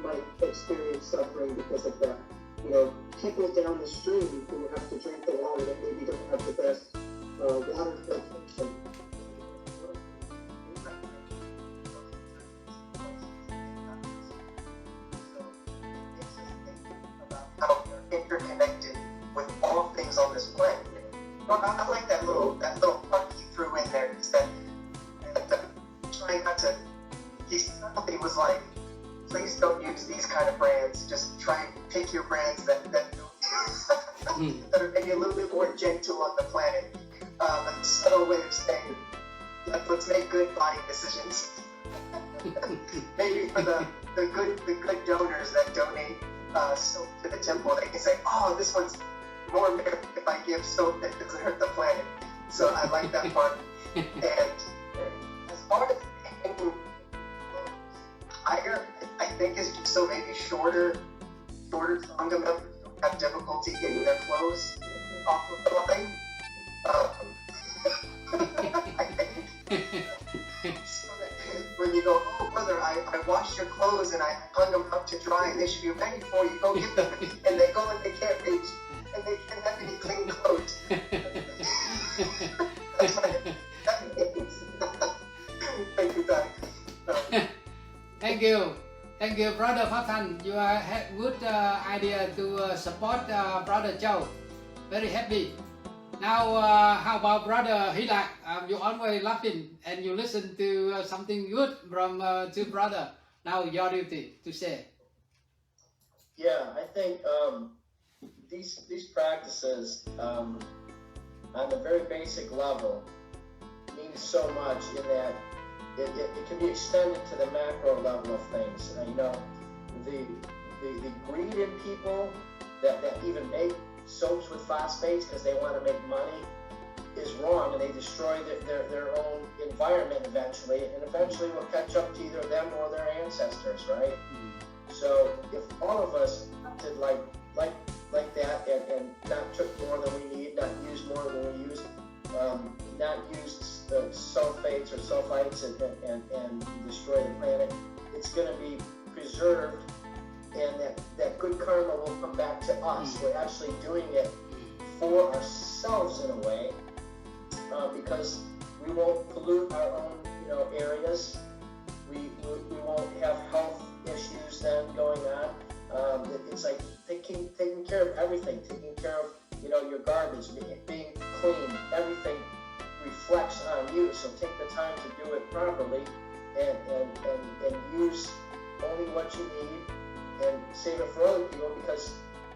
might experience suffering because of that. You know, people down the stream who have to drink the water that maybe don't have the best water filtration. How we're interconnected with all things on this planet. Well, I like that little part he threw in there. Is that trying not to. He was like, please don't use these kind of brands. Just try and pick your brands that are maybe a little bit more gentle on the planet. A subtle way of saying, let's make good buying decisions. Maybe for the good donors that donate soap to the temple, they can say, oh, this one's more merit if I give soap that doesn't hurt the planet. So I like that part. And as far as making higher, I think is just so maybe shorter Sangha members don't have difficulty getting their clothes off of the line. I think so that when you go, oh brother, I washed your clothes and I hung them up to dry, they should be ready for you, go get them. And they go and they can't reach, and they can't have any clean clothes. That's what that means. Thank you, Doc. Thank you, Brother Pháp Thanh. You have good idea to support Brother Châu. Very happy. Now, how about Brother Hy Lạc? You always laughing and you listen to something good from two brother. Now your duty to say. Yeah, I think these practices on the very basic level mean so much in that it can be extended to the macro level of things. You know, the greed in people that even make soaps with phosphates because they want to make money is wrong, and they destroy their own environment eventually, and eventually will catch up to either them or their ancestors, right? So if all of us did like that and not took more than we need, not used more than we use, not used sulfates or sulfites and destroy the planet, it's going to be preserved, and that good karma will come back to us. We're actually doing it for ourselves in a way, because we won't pollute our own, areas. We won't have health issues then going on. It's like taking care of everything, taking care of your garbage, being clean. Everything reflects on you. So take the time to do it properly, and use only what you need, and save it for other people, because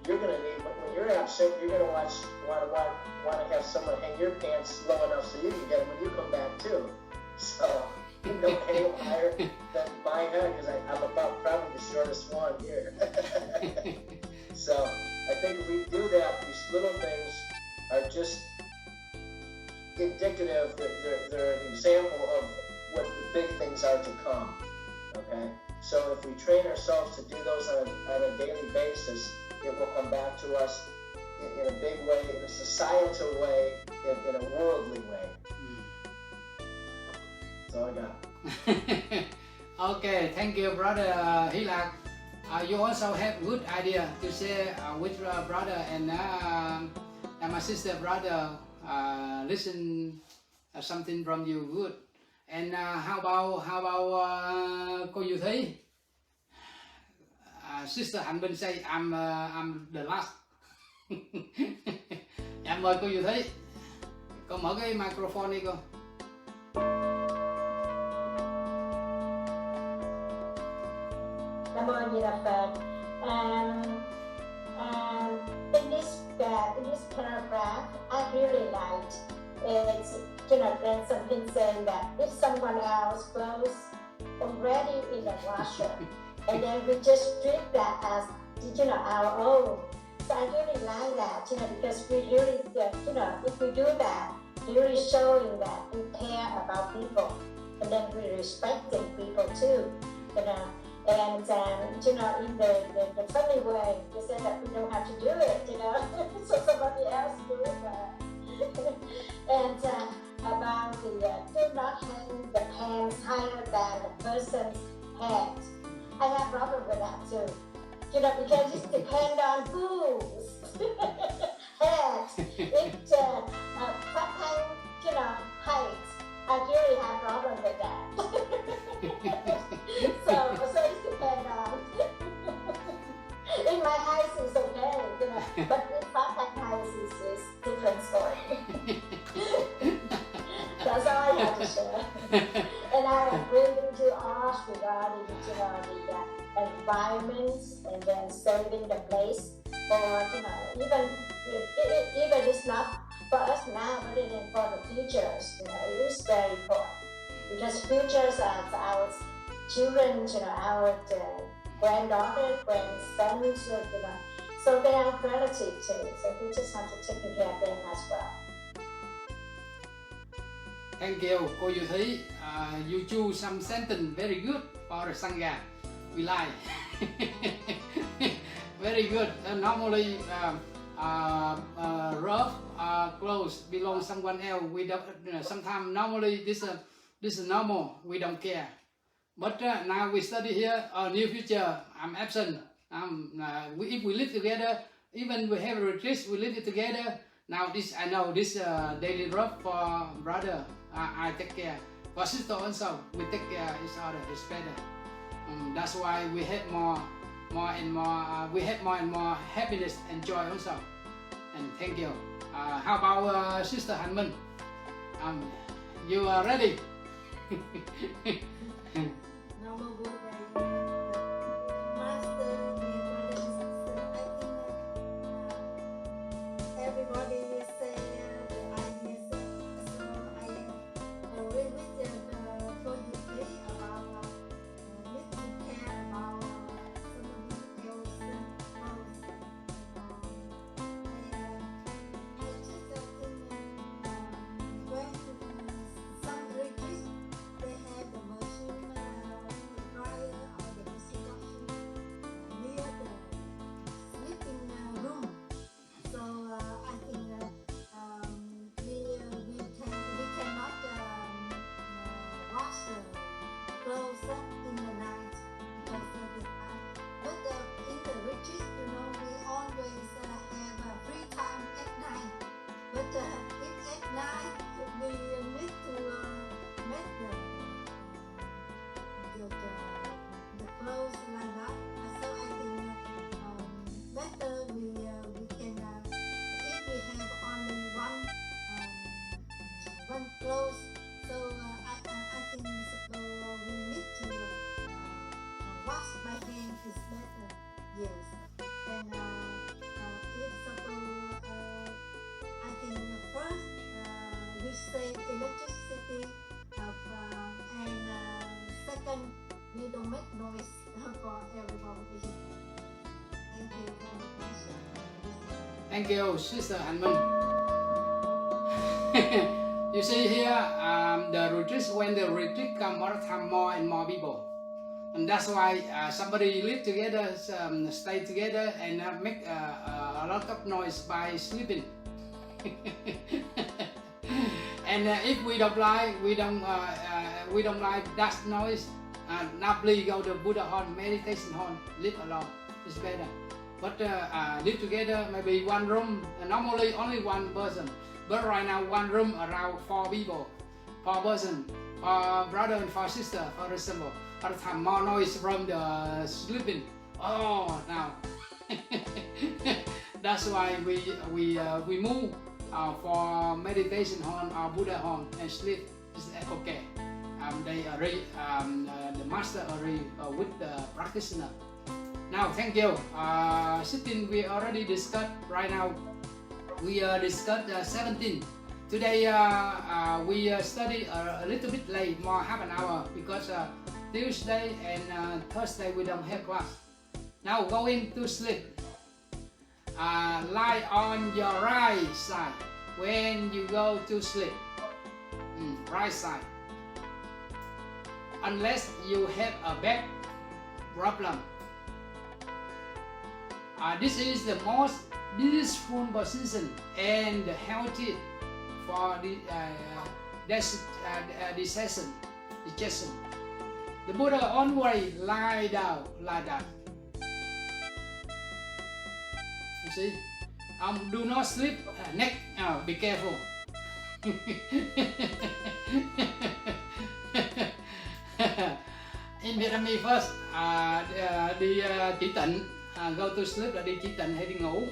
you're going to need, when you're absent, you're going to want to have someone hang your pants low enough so you can get them when you come back too. So don't hang higher than my head, because I'm about probably the shortest one here. So I think if we do that, these little things are just indicative, they're an example of what the big things are to come. Okay? So if we train ourselves to do those on a daily basis, it will come back to us in a big way, in a societal way, in a worldly way. That's all I got. Okay, thank you, brother Hilak. You also have good idea to share with brother and my sister brother listen something from you good. And how about cô Như Thí? Sister Hạnh Bình say I'm the last. Dạ mời cô Như Thí. Cô mở cái microphone đi cô. Cảm ơn Di Đà Phật. In this paragraph, I really liked it's there's something saying that if someone else clothes already in the washer, and then we just treat that as our own. So I really like that, because we really, if we do that, really showing that we care about people, and then we respecting people too, And in the funny way, we say that we don't have to do it, so somebody else do it. And about do not hang the pants higher than the person's head. I have problem with that too. Because it depends on whose head. It's height. I really have problem with that. so it depends on. In my house is okay, but in part-time house is different story. That's all I have to share. And I agree with you all regarding the environments and then saving the place for even it's not for us now, but even for the futures, it is very important because futures are our children, our granddaughter, grandsons, so they are relative too. So we just have to take care of them as well. Thank you, cô Như Thí. You choose some sentence very good for the Sangha. We like. Very good. Normally, rough clothes belong someone else. We don't. Sometimes normally this is normal. We don't care. But now we study here. Near future, I'm absent. If we live together, even we have a retreat, we live it together. Now I know this daily rough for brother. I take care. For sister also, we take care each other. It's better. That's why we have more and more. We have more and more happiness and joy also. And thank you. How about Sister Han Minh? You are ready? Everybody say the ideas, so I agree with for you say about need to care about somebody else's house. I just think when some retreats they have the machine dryer or the machine washing near the sleeping room. So I think we cannot wash the clothes in the night because of the time. But in the retreat, we always have free time at night. But if at night we need to make the clothes like that, so I think better we can. If we have only one clothes, so I think we need to wash by hand is better. Yes, and if suppose I think first we save electricity and second we don't make noise for everybody. Thank you for the question. Thank you, Sister Han Minh. You see here, the retreat, when the retreat come, all the time more and more people. And that's why somebody live together, stay together, and make a lot of noise by sleeping. And if we don't like that noise, Now please go to Buddha hall, meditation hall, live alone. It's better. But live together, maybe one room. Normally only one person. But right now one room around 4 people, 4 person, 4 brother and 4 sister, for example. At the time more noise from the sleeping. Oh, now. That's why we move for meditation hall or Buddha hall and sleep. It's okay. They agree. The master agree with the practitioner. Now, thank you. Sitting we already discussed. Right now, we discussed 17. Today we study a little bit late, more half an hour, because Tuesday and Thursday we don't have class. Now going to sleep. Lie on your right side when you go to sleep. Right side. Unless you have a back problem. This is the most peaceful position and healthy for the digestion. The Buddha always lie down like that. You see? Do not sleep neck. Be careful. In Vietnamese first, đi chỉ tịnh, go to sleep là đi chỉ tịnh hay đi ngủ.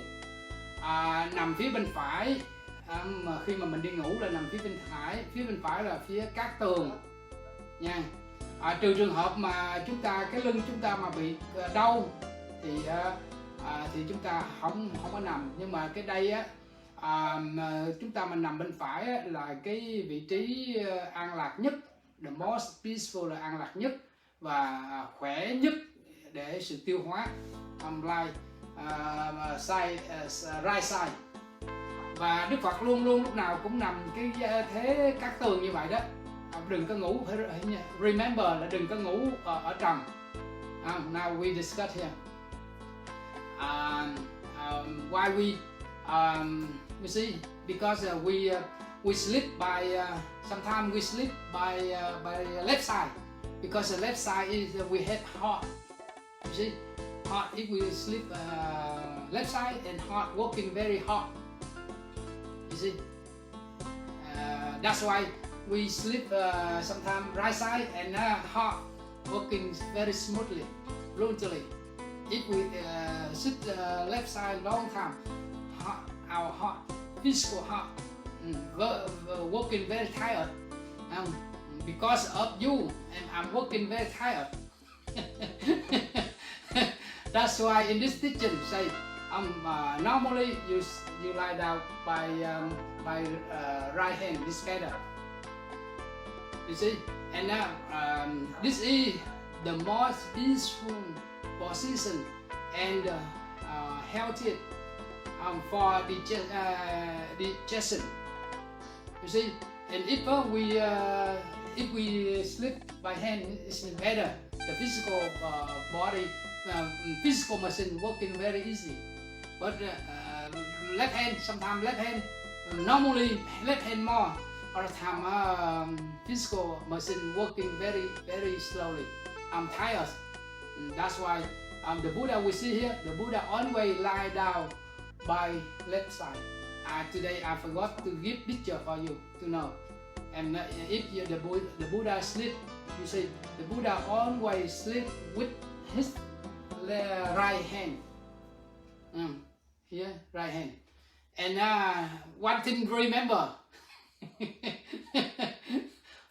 Nằm phía bên phải, mà khi mà mình đi ngủ là nằm phía bên phải là phía cát tường nha. Trừ trường hợp mà cái lưng chúng ta mà bị đau thì chúng ta không có nằm, nhưng mà cái đây á, chúng ta mà nằm bên phải á, là cái vị trí an lạc nhất, the most peaceful là an lạc nhất và khỏe nhất để sự tiêu hóa. Right side. Và Đức Phật luôn lúc nào cũng nằm cái thế cát tường như vậy đó. Đừng có ngủ, remember là đừng có ngủ ở trần. Now we discuss here. Why we you see, because we sleep by sometimes we sleep by left side, because the left side is we have heart. You see, heart, if we sleep left side and heart working very hard. You see, that's why we sleep sometimes right side and heart working very smoothly, fluently. If we sit left side long time, our heart, physical heart, working very tired. Because of you, and I'm working very tired. That's why in this teaching say, normally you lie down by right hand. This better. You see, and now this is the most peaceful position and healthy for digestion. You see, and if we sleep by hand, it's better. The physical body, physical machine working very easy. But left hand, sometimes left hand, normally left hand more. All the time, physical machine working very slowly. I'm tired. That's why the Buddha we see here, the Buddha always lie down by left side. Today I forgot to give picture for you to know. And if the Buddha sleep, you see, the Buddha always sleep with his right hand. Here, right hand. And one thing to remember,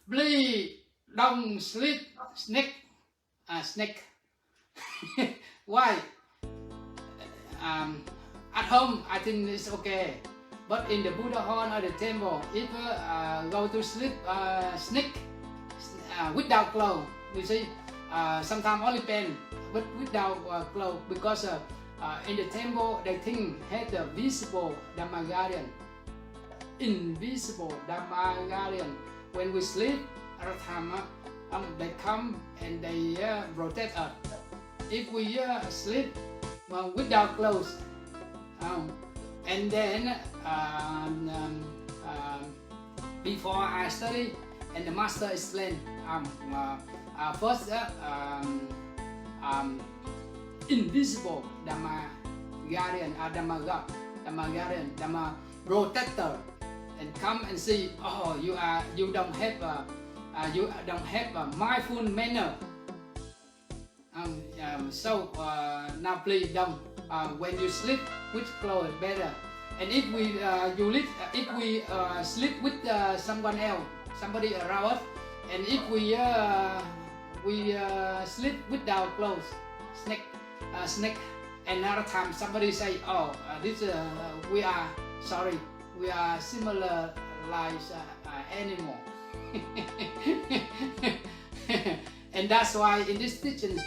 please don't sleep snake. Why? At home I think it's okay, but in the Buddha hall or the temple, if go to sleep snake without clothes, you see, sometimes only pen, but without clothes, because in the temple they think had the visible Dharma guardian, invisible Dharma guardian. When we sleep, at the time they come and they protect us. If we sleep without clothes, and then before I study, and the master explained, first, invisible Dharma guardian, Dharma God, Dharma guardian, Dharma protector, and come and see. Oh, you don't have a mindful manner. So now please don't. When you sleep, which clothes better? And if we sleep with someone else, somebody around us, and if we sleep without clothes, snake. Another time somebody say, oh, we are similar like animal. And that's why in this teaching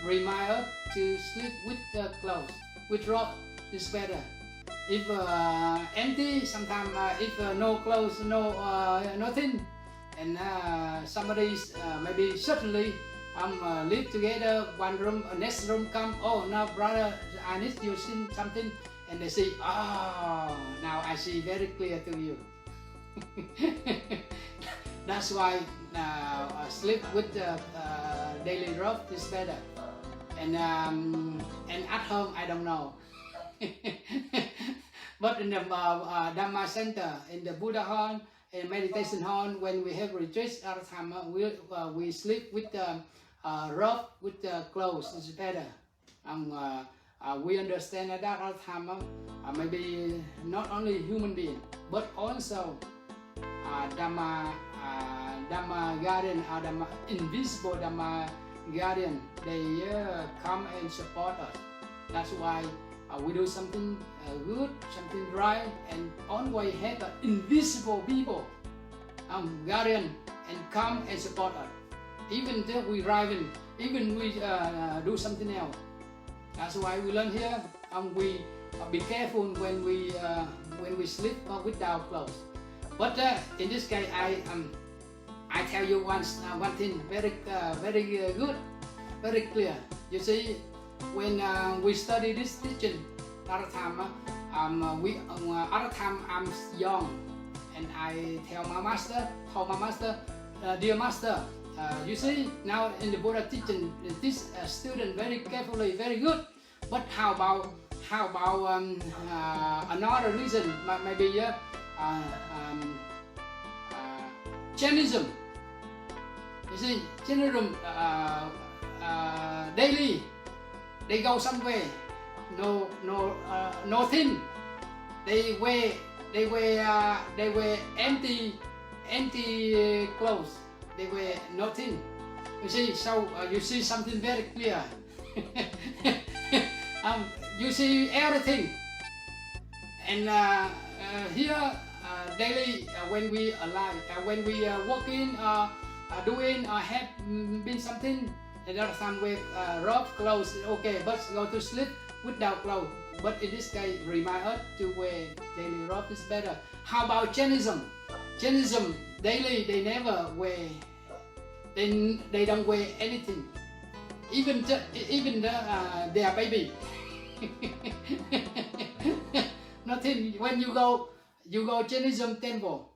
remind us to sleep with clothes, with robe is better. If empty, sometimes if no clothes, nothing, and somebody's maybe certainly live together, one room, next room come, oh now brother, I need you see something, and they say, oh, now I see very clear to you. That's why sleep with daily robe is better, and at home I don't know. But in the Dharma center, in the Buddha hall, in meditation hall, when we have retreats, at the time we sleep with robe, with clothes is better. We understand that at the time, maybe not only human being, but also Dharma guardian, Dharma invisible Dharma guardian, they come and support us. That's why we do something good, something right, and always have invisible people, guardian, and come and support us. Even if we driving, even we do something else. That's why we learn here. We be careful when we sleep without clothes. But in this case, I tell you one thing very good, very clear. You see, when we study this teaching, other time I'm young, and I tell my master, dear master, you see now in the Buddha teaching, this student very carefully, very good. But how about another reason? Maybe Jainism. You see, Jainism daily they go somewhere, nothing. They wear empty clothes. They wear nothing. You see, so you see something very clear. You see everything, and here daily when we alive, when we working, doing, have been something. Another time with robe, clothes, okay, but go to sleep without clothes. But in this case, remind us to wear daily robe is better. How about Jainism? Jainism daily they never wear. They don't wear anything. Even their baby. Nothing. When you go Jainism temple,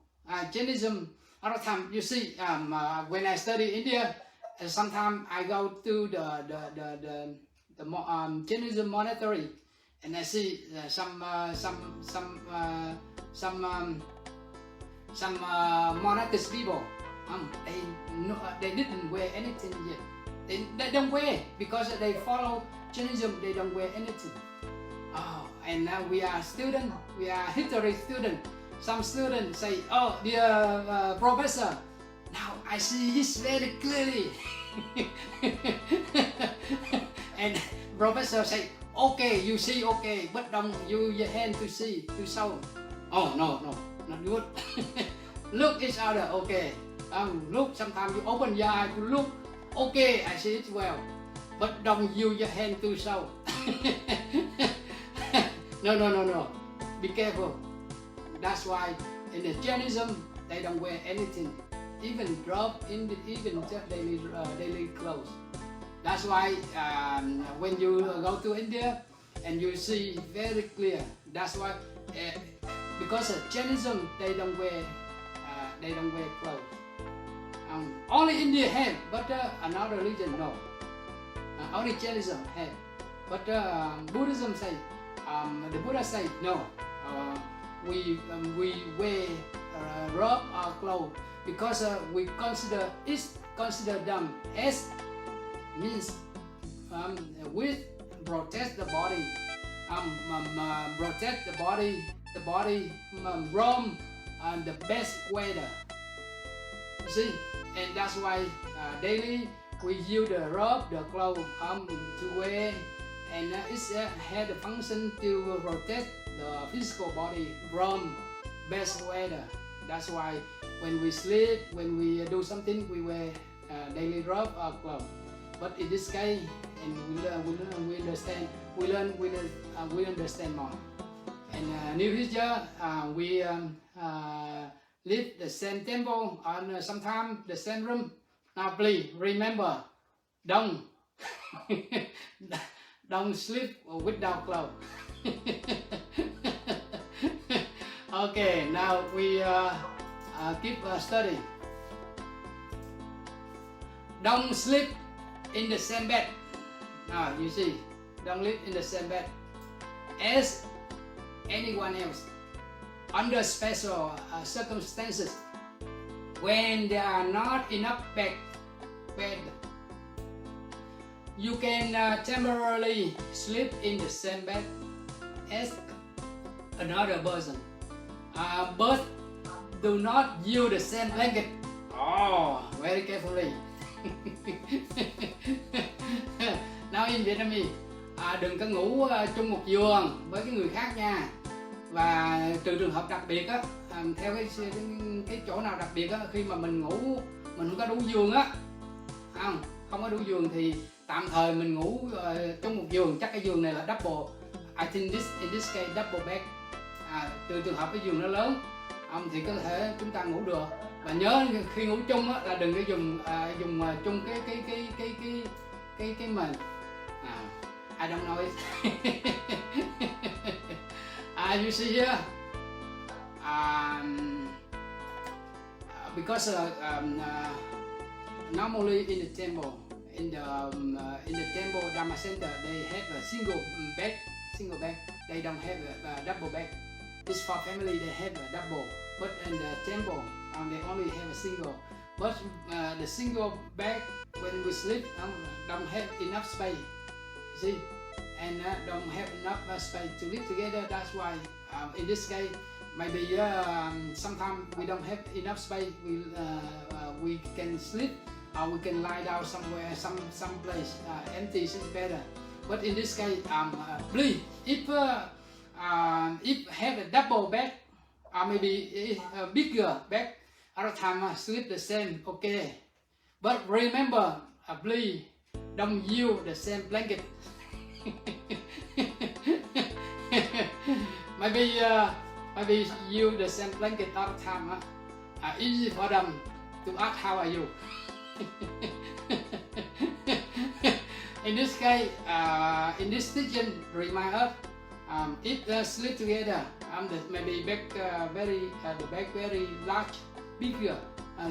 Jainism. Other time you see when I study India, sometimes I go to the Jainism monastery, and I see some monastic people. They didn't wear anything yet. They don't wear because they follow Jainism. They don't wear anything. Oh, and now we are student. We are history student. Some students say, "Oh, dear professor, now I see this very clearly." And professor say, "Okay, you see, okay, but don't use your hand to see, to show." Oh no, not good. Look each other, okay. Look. Sometimes you open your eye to look. Okay, I see it well, but don't use your hand to show. No. Be careful. That's why in the Jainism they don't wear anything, even drop in even daily clothes. That's why when you go to India and you see very clear. That's why because of Jainism they don't wear clothes. Only India have, but another religion no. Only Jainism have, but Buddhism say, the Buddha say no. We wear robe or clothes because we consider them as means with protect the body, protect the body from the best weather. You see, and that's why daily we use the robe, the clothes to wear, and it had the function to protect the physical body from best weather. That's why when we sleep, when we do something, we wear daily robe or clothes. But in this case, and we understand, we understand more. And New Year, we live the same temple and sometimes the same room. Now please remember, don't sleep without clothes. Okay, now we keep studying. Don't sleep in the same bed. Now you see, don't live in the same bed as anyone else. Under special circumstances, when there are not enough bed, you can temporarily sleep in the same bed as another person, but do not use the same blanket. Oh, very carefully. Now in Vietnamese, đừng có ngủ chung một giường với cái người khác nha. Và trừ trường hợp đặc biệt á, theo cái chỗ nào đặc biệt á, khi mà mình ngủ mình không có đủ giường á, không có đủ giường thì tạm thời mình ngủ trong một giường, chắc cái giường này là double. I think in this case double bed. Trừ trường hợp cái giường nó lớn, thì có thể chúng ta ngủ được. Và nhớ khi ngủ chung á, là đừng có dùng chung cái mền. I don't know it. You see here, because normally in the temple, in the temple Dharma center, they have a single bed. They don't have a double bed. It's for family. They have a double, but in the temple, they only have a single. But the single bed, when we sleep, don't have enough space. See, and don't have enough space to live together. That's why in this case, maybe sometimes we don't have enough space. We can sleep, or we can lie down somewhere, some place empty is better. But in this case, please, if have a double bed, or maybe a bigger bed, other time sleep the same, okay. But remember, please don't use the same blanket. maybe use the same blanket all the time. Easy for them to ask how are you. In this case, in this teaching, remind us if sleep together, maybe back the back very large, bigger,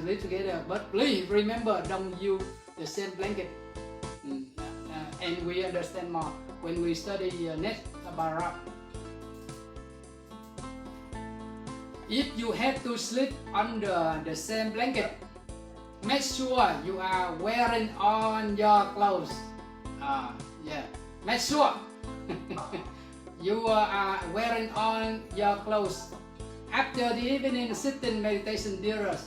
live together. But please remember, don't use the same blanket. And we understand more when we study next Bharat. If you have to sleep under the same blanket, make sure you are wearing on your clothes. Make sure you are wearing on your clothes. After the evening sitting meditation, dearest,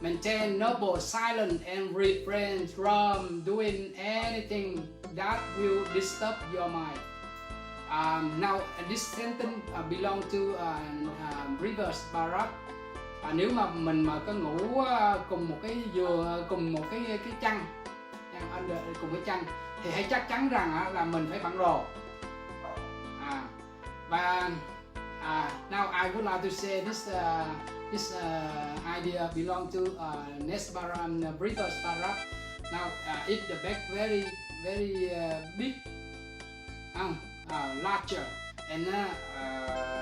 maintain noble silence and refrain from doing anything that will disturb your mind. Now this sentence belong to reverse Bharat. Nếu mà mình mà có ngủ cùng một cái giường, cùng một cái chăn, cùng cái chăn, thì hãy chắc chắn rằng là mình phải bận đồ. Và now I would like to say this idea belong to next Bharat, reverse Bharat. Now if the bed very big, larger, and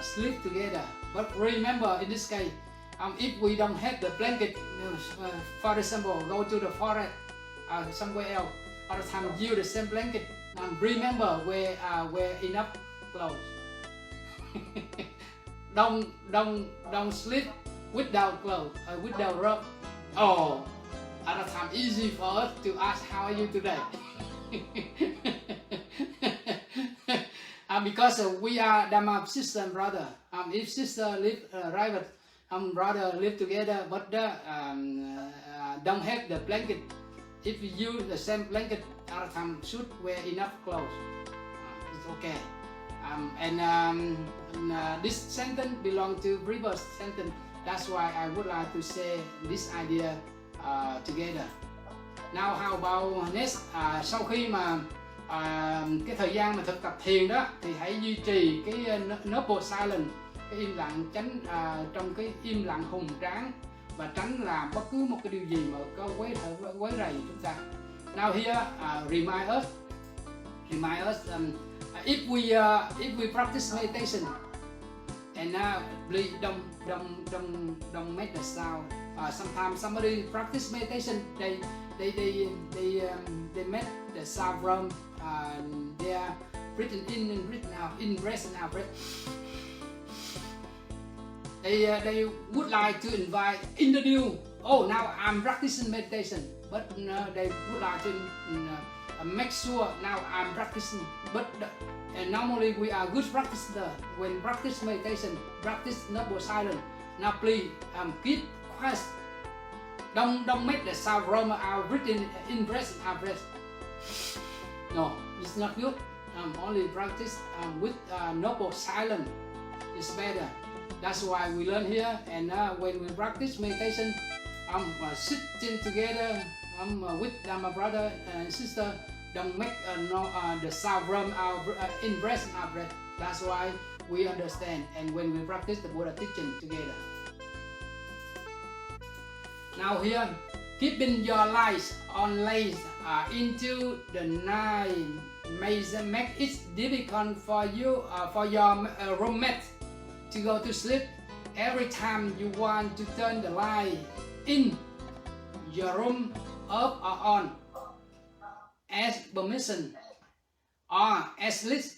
sleep together. But remember, in this case, If we don't have the blanket, for example, go to the forest, somewhere else, other time use the same blanket. Remember wear enough clothes. don't sleep without clothes, without robe. Oh, other time easy for us to ask how are you today. Because we are Dharma sister and brother. If sister live private, brother live together, but don't have the blanket. If you use the same blanket, other time should wear enough clothes. It's okay. This sentence belong to previous sentence. That's why I would like to say this idea together. Now how about next? Sau khi mà cái thời gian mà thực tập thiền đó thì hãy duy trì cái noble silence, cái im lặng tránh trong cái im lặng hùng tráng và tránh làm bất cứ một cái điều gì mà có quấy rầy chúng ta. Now here remind us if we practice meditation and please don't make the sound. Sometimes somebody practice meditation, they make the sound from their breathing in and breathing out, in breath and out breath. They would like to invite, introduce. Oh, now I'm practicing meditation, but they would like to make sure now I'm practicing. But normally we are good practitioner. When practice meditation, practice noble silence. Now please keep quiet. Don't make the sound from our breathing in breath and out breath. No, it's not good. Only practice with noble silence. It's better. That's why we learn here. And when we practice meditation, sitting together with my brother and sister. Don't make the sound from our in breath and out breath. That's why we understand. And when we practice the Buddha teaching together. Now here, keeping your lights on lace into the night may make it difficult for you for your roommate to go to sleep. Every time you want to turn the light in your room off or on, ask permission or at least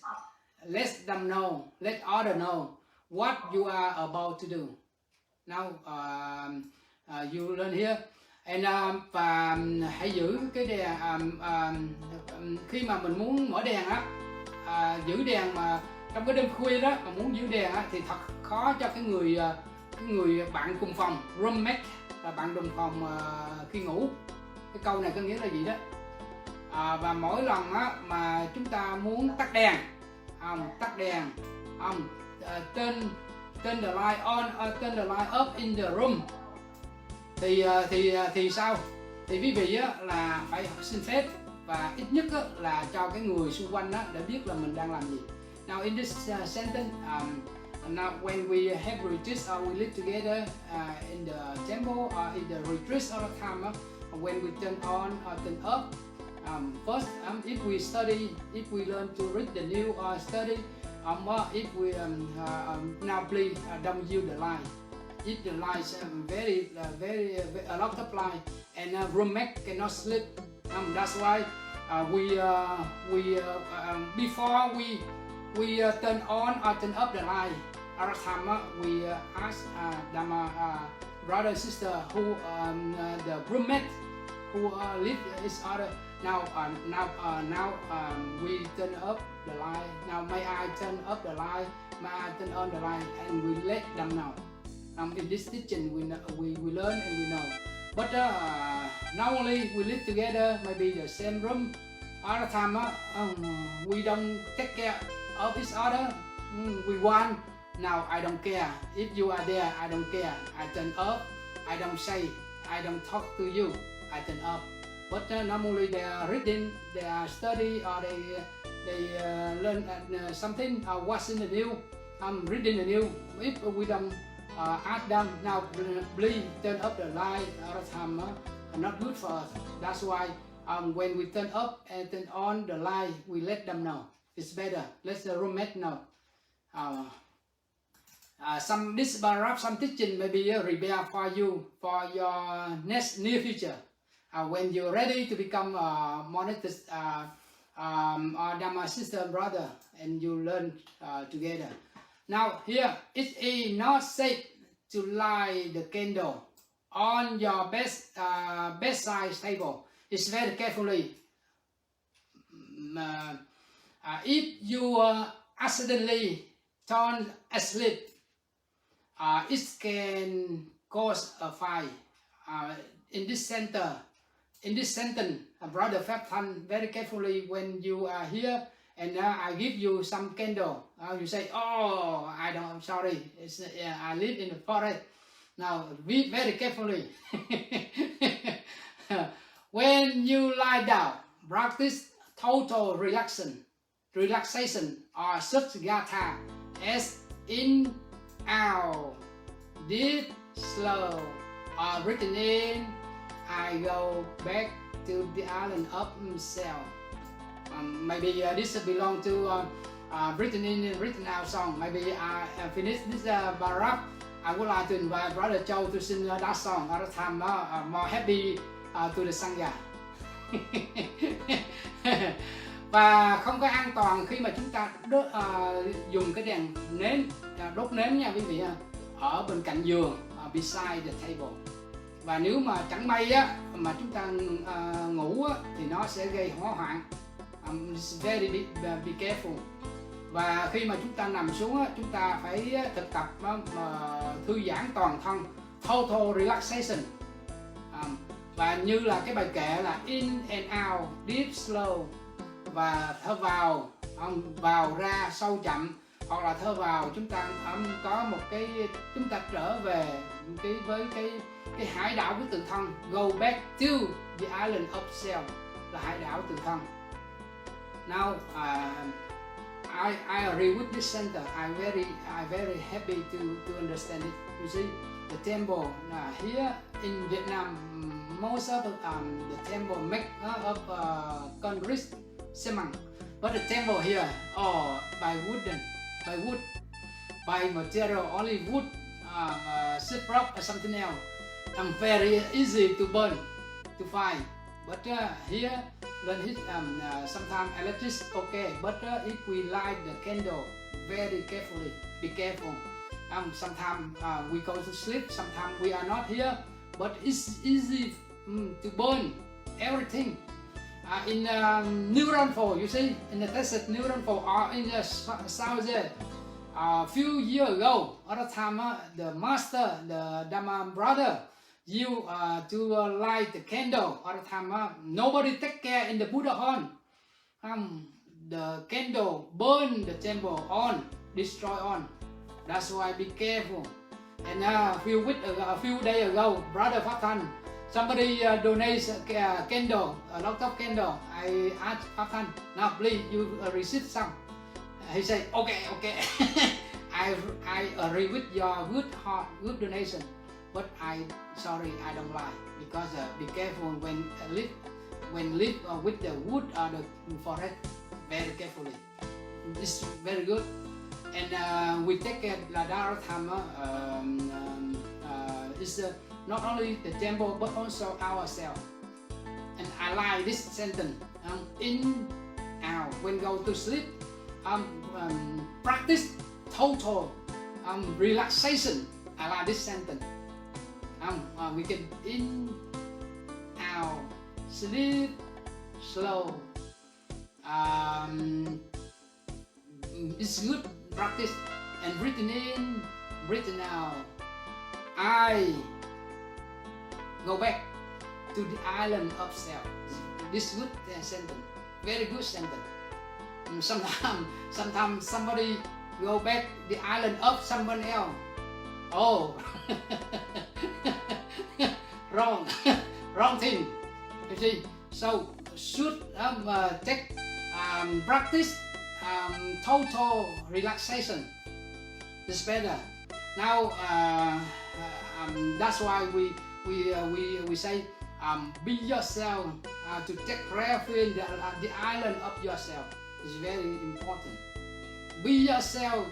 let them know, let others know what you are about to do. Now you learn here. And và hãy giữ cái đèn khi mà mình muốn mở đèn á, giữ đèn mà trong cái đêm khuya đó mà muốn giữ đèn á, thì thật khó cho cái người bạn cùng phòng, roommate, là bạn đồng phòng khi ngủ. Cái câu này có nghĩa là gì đó? Và mỗi lần á, mà chúng ta muốn tắt đèn, turn the light on or turn the light up in the room, thì sao? Thì quý vị á, là phải xin phép và ít nhất á, là cho cái người xung quanh á, để biết là mình đang làm gì. Now in this sentence, now when we have retreat or we live together in the temple or in the retreat all the time, when we turn on or turn up, first if we study, if we learn to read the new or study, if we now please don't use the light. If the light is very a lot of light and roommate cannot sleep, that's why before we turn on or turn up the light, other time we ask Dharma brother sister who the roommate who live each other. Now we turn up the light. Now may I turn up the light? May I turn on the light? And we let them know. In this teaching we learn and we know. But normally we live together, maybe the same room. Other time we don't take care of each other. We want. Now I don't care. If you are there, I don't care. I turn up. I don't say. I don't talk to you. I turn up. But normally they are reading, they are study, or they learn something, watching the news, reading the news. If we don't ask them, now please turn up the light all the time, not good for us. That's why when we turn up and turn on the light, we let them know. It's better. Let the roommate know. this paragraph, some teaching may be prepare for you for your near future. When you're ready to become a monastery or Dharma sister and brother, and you learn together. Now here, it is not safe to light the candle on your bedside table. It's very carefully. If you accidentally turn asleep, it can cause a fire. In this sentence, Brother Pháp Thanh, very carefully, when you are here and I give you some candle, you say, oh, I'm sorry, I live in the forest. Now, read very carefully. When you lie down, practice total relaxation or Suttagata as in, out, deep, slow, or written in, I go back to the island of myself. Maybe this belong to written in and written out song. Maybe I finish this paragraph. I would like to invite Brother Châu to sing that song at a time more happy to the Sangha. Và không có an toàn khi mà chúng ta dùng cái đèn nến, đốt nến nha quý vị, ở bên cạnh giường, beside the table. Và nếu mà chẳng may á, mà chúng ta ngủ á, thì nó sẽ gây hỏa hoạn. Very be careful. Và khi mà chúng ta nằm xuống á, chúng ta phải thực tập thư giãn toàn thân, total relaxation. Và như là cái bài kệ là in and out, deep slow, và thở vào ra sâu chậm, hoặc là thở vào chúng ta có một cái, chúng ta trở về với cái hải đảo của tự thân, go back to the island of self, là hải đảo tự thân. Now I agree with this center. I very happy to understand it. You see, the temple here in Vietnam, most of the temple make of concrete cement, but the temple here, by wood, by material, only wood, cypress or something else, and very easy to burn, to find. But here, sometimes electric okay, but if we light the candle very carefully, be careful. Sometimes we go to sleep, sometimes we are not here, but it's easy to burn everything. In neuron fall, you see, in the desert neuron fall, or in the south there, a few years ago, at the time, the master, the Dharma brother, you to light the candle at the time. Nobody take care in the Buddha hall. The candle burn the temple on, destroy on. That's why be careful. And a few days ago, Brother Pháp Thanh, somebody donates a candle, a lot of candle. I asked Pháp Thanh, now please you receive some. He said, okay. I agree with your good heart, good donation. But sorry, I don't like, because be careful when live with the wood or the forest, very carefully. It's very good, and we take care of Dharma. It's not only the temple but also ourselves. And I like this sentence: in, out. When go to sleep, practice total relaxation. I like this sentence. We can in, out, sleep, slow. It's good practice. And breathing in, breathing out. I go back to the island of self. This good sentence, very good sentence. Sometimes somebody go back the island of someone else. Oh. wrong thing, you see. So should take practice total relaxation. It's better. Now that's why we say be yourself, to take refuge in the island of yourself. It's very important. Be yourself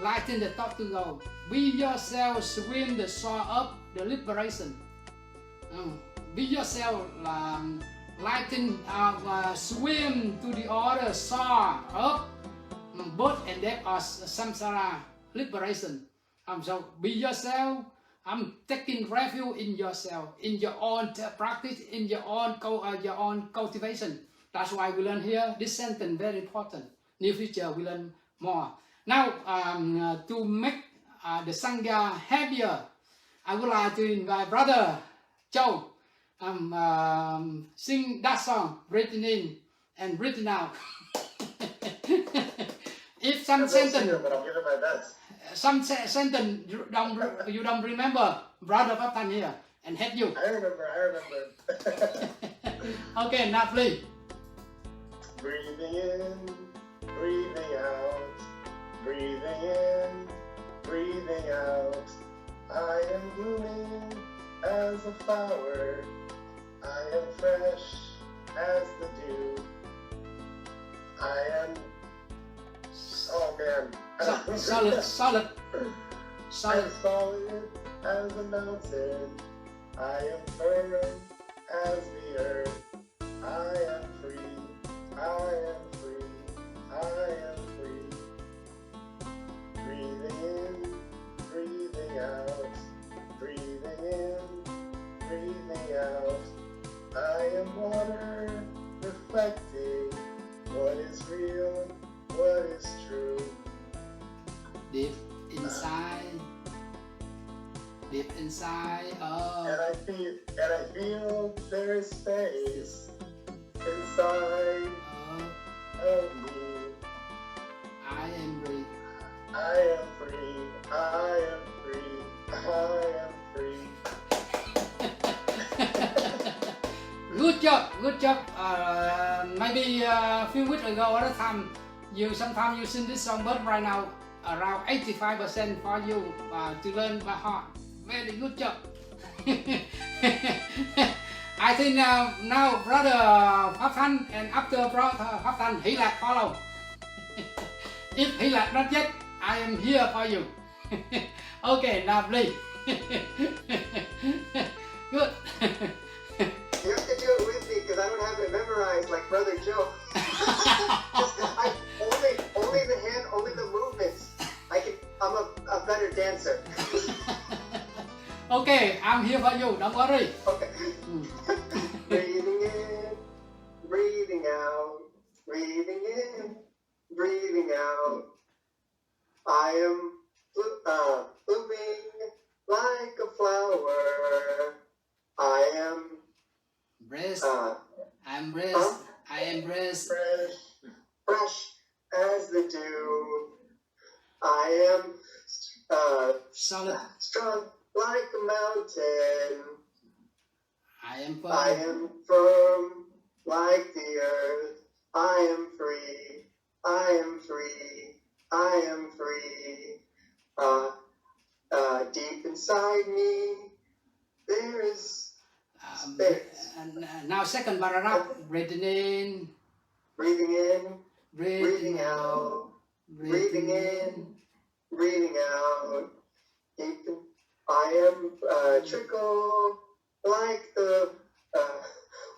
lighten the thought to go. Be yourself, swim the shore up the liberation. Be yourself, lighten, swim to the other shore up birth and death or samsara liberation. So be yourself. I'm taking refuge in yourself, in your own practice, in your own cultivation. That's why we learn here. This sentence very important. Near future we learn more. Now to make the sangha happier, I would like to invite Brother Joe sing that song, breathing in and breathing out. If some sentence, but I'll give it my best. some sentence you don't remember, Brother Patan here and help you. I remember. Okay, now please. Breathing in, breathing out, breathing in, breathing out. I am blooming as a flower. I am fresh as the dew. I am, oh man. Solid. I'm solid as a mountain. I am firm as the earth. I am free. I am free. I am free. Breathing in, breathing out. Breathing in, breathing out. I am water reflecting what is real, what is true. Deep inside of And I feel there is space inside of me. I am free. I am free. I am free. I am free. Good job. Maybe a few weeks ago, other time, sometimes you sing this song, but right now around 85% for you to learn by heart. Very good job. I think now Brother Patan and after Brother Patan, Hỷ Lạc follow. If Hỷ Lạc not yet, I am here for you. Okay, now please. Good. You have to do it with me because I don't have it memorized like Brother Joe. Only the hand, only the movements. I'm a better dancer. Okay, I'm here for you. Don't worry. Okay. Breathing in, breathing out, breathing in, breathing out. I am blooming like a flower. I am Breast. I am breast. fresh as the dew. I am Solid. strong like a mountain. I am firm. I am firm like the earth. I am free. I am free. I am free. Deep inside me, there is space. Now second paragraph. Breathing in. Breathing in, Breathing breathing out. Breathing in, breathing out. Deep in, I am trickle like the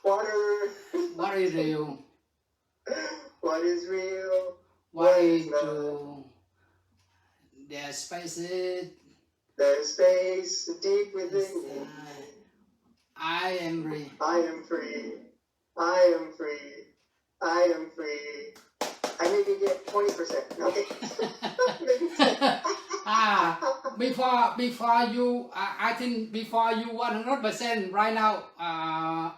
water. What is real? What is real? What is true? There's spaces. There's space deep within me. I am free. I am free. I am free. I am free. I maybe get 20%. Okay. Maybe 10. Before you, I think before you 100% right now,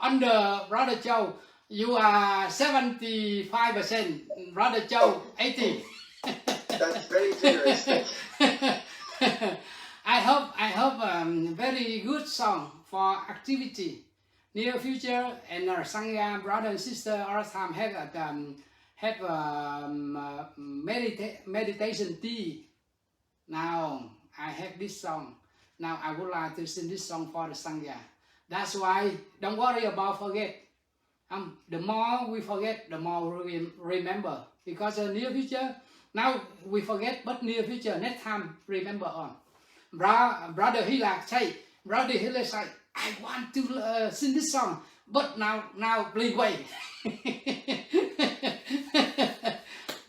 under Brother Joe, you are 75%. Brother Joe, 80. That's very generous. I hope very good song for activity. Near future and Sangha brother and sister all the time have meditation tea. Now I have this song. Now I would like to sing this song for the Sangha. That's why don't worry about forget. The more we forget, the more we remember. Because in near future, Now we forget, but near future, next time, remember on. Brother Hilak say, I want to sing this song, but now please wait.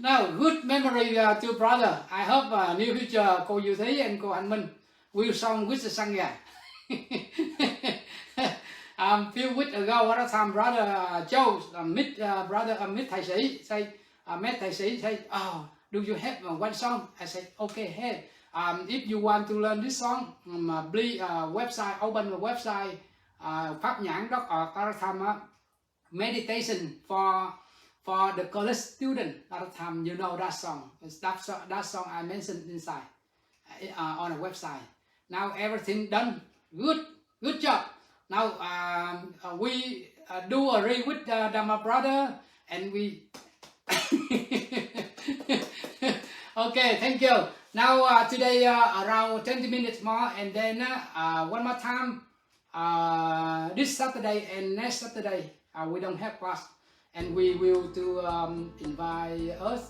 Now, good memory to brother. I hope near future cô Như Thí and cô Anh Minh will song with the Sangha. Few weeks ago, at a time, brother Joe met Thầy Sĩ, met Thầy Sĩ, say, oh, do you have one song? I said, okay, hey, if you want to learn this song, please website, open the website, Pháp Nhãn.org, at a time, meditation for the college student. At a time, you know that song. That song I mentioned inside on a website. Now everything done, good job. Now we do a read with Dharma brother, and we. Okay, thank you. Now today around 20 minutes more, and then one more time. This Saturday and next Saturday we don't have class, and we will to invite us,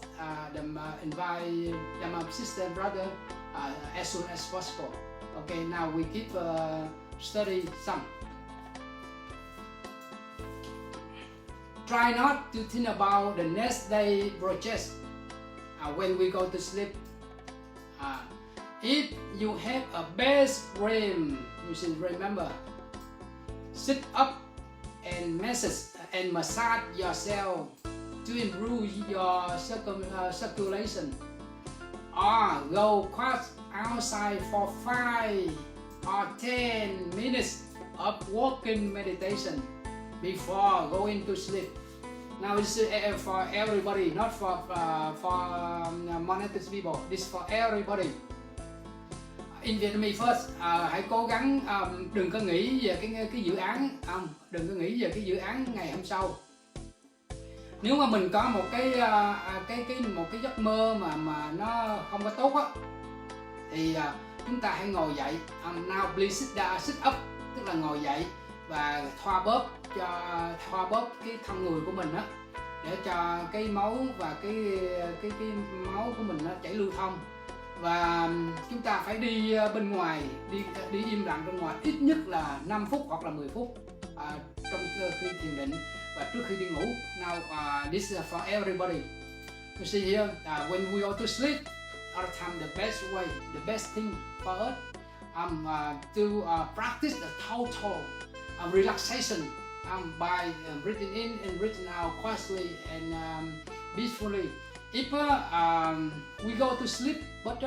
invite Dharma sister and brother as soon as possible. Okay, now we keep study some. Try not to think about the next day project when we go to sleep. If you have a bad dream, you should remember, sit up and massage yourself to improve your circulation, or go cross outside for 5 or 10 minutes of walking meditation before going to sleep. Now this is for everybody, not for monastery people. This is for everybody. In Vietnamese first, hãy cố gắng đừng có nghĩ về cái dự án, đừng có nghĩ về cái dự án ngày hôm sau. Nếu mà mình có một cái giấc mơ mà nó không có tốt á, thì chúng ta hãy ngồi dậy. Now please sit up, tức là ngồi dậy và thoa bóp cái thân người của mình á, để cho cái máu và cái máu của mình nó chảy lưu thông. Và chúng ta phải đi bên ngoài, đi im lặng bên ngoài ít nhất là 5 phút hoặc là 10 phút trong khi thiền định và trước khi đi ngủ. Now this is for everybody. You see here, when we go to sleep, all the time the best way, the best thing for us to practice the total relaxation by breathing in and breathing out quietly and peacefully. If we go to sleep, but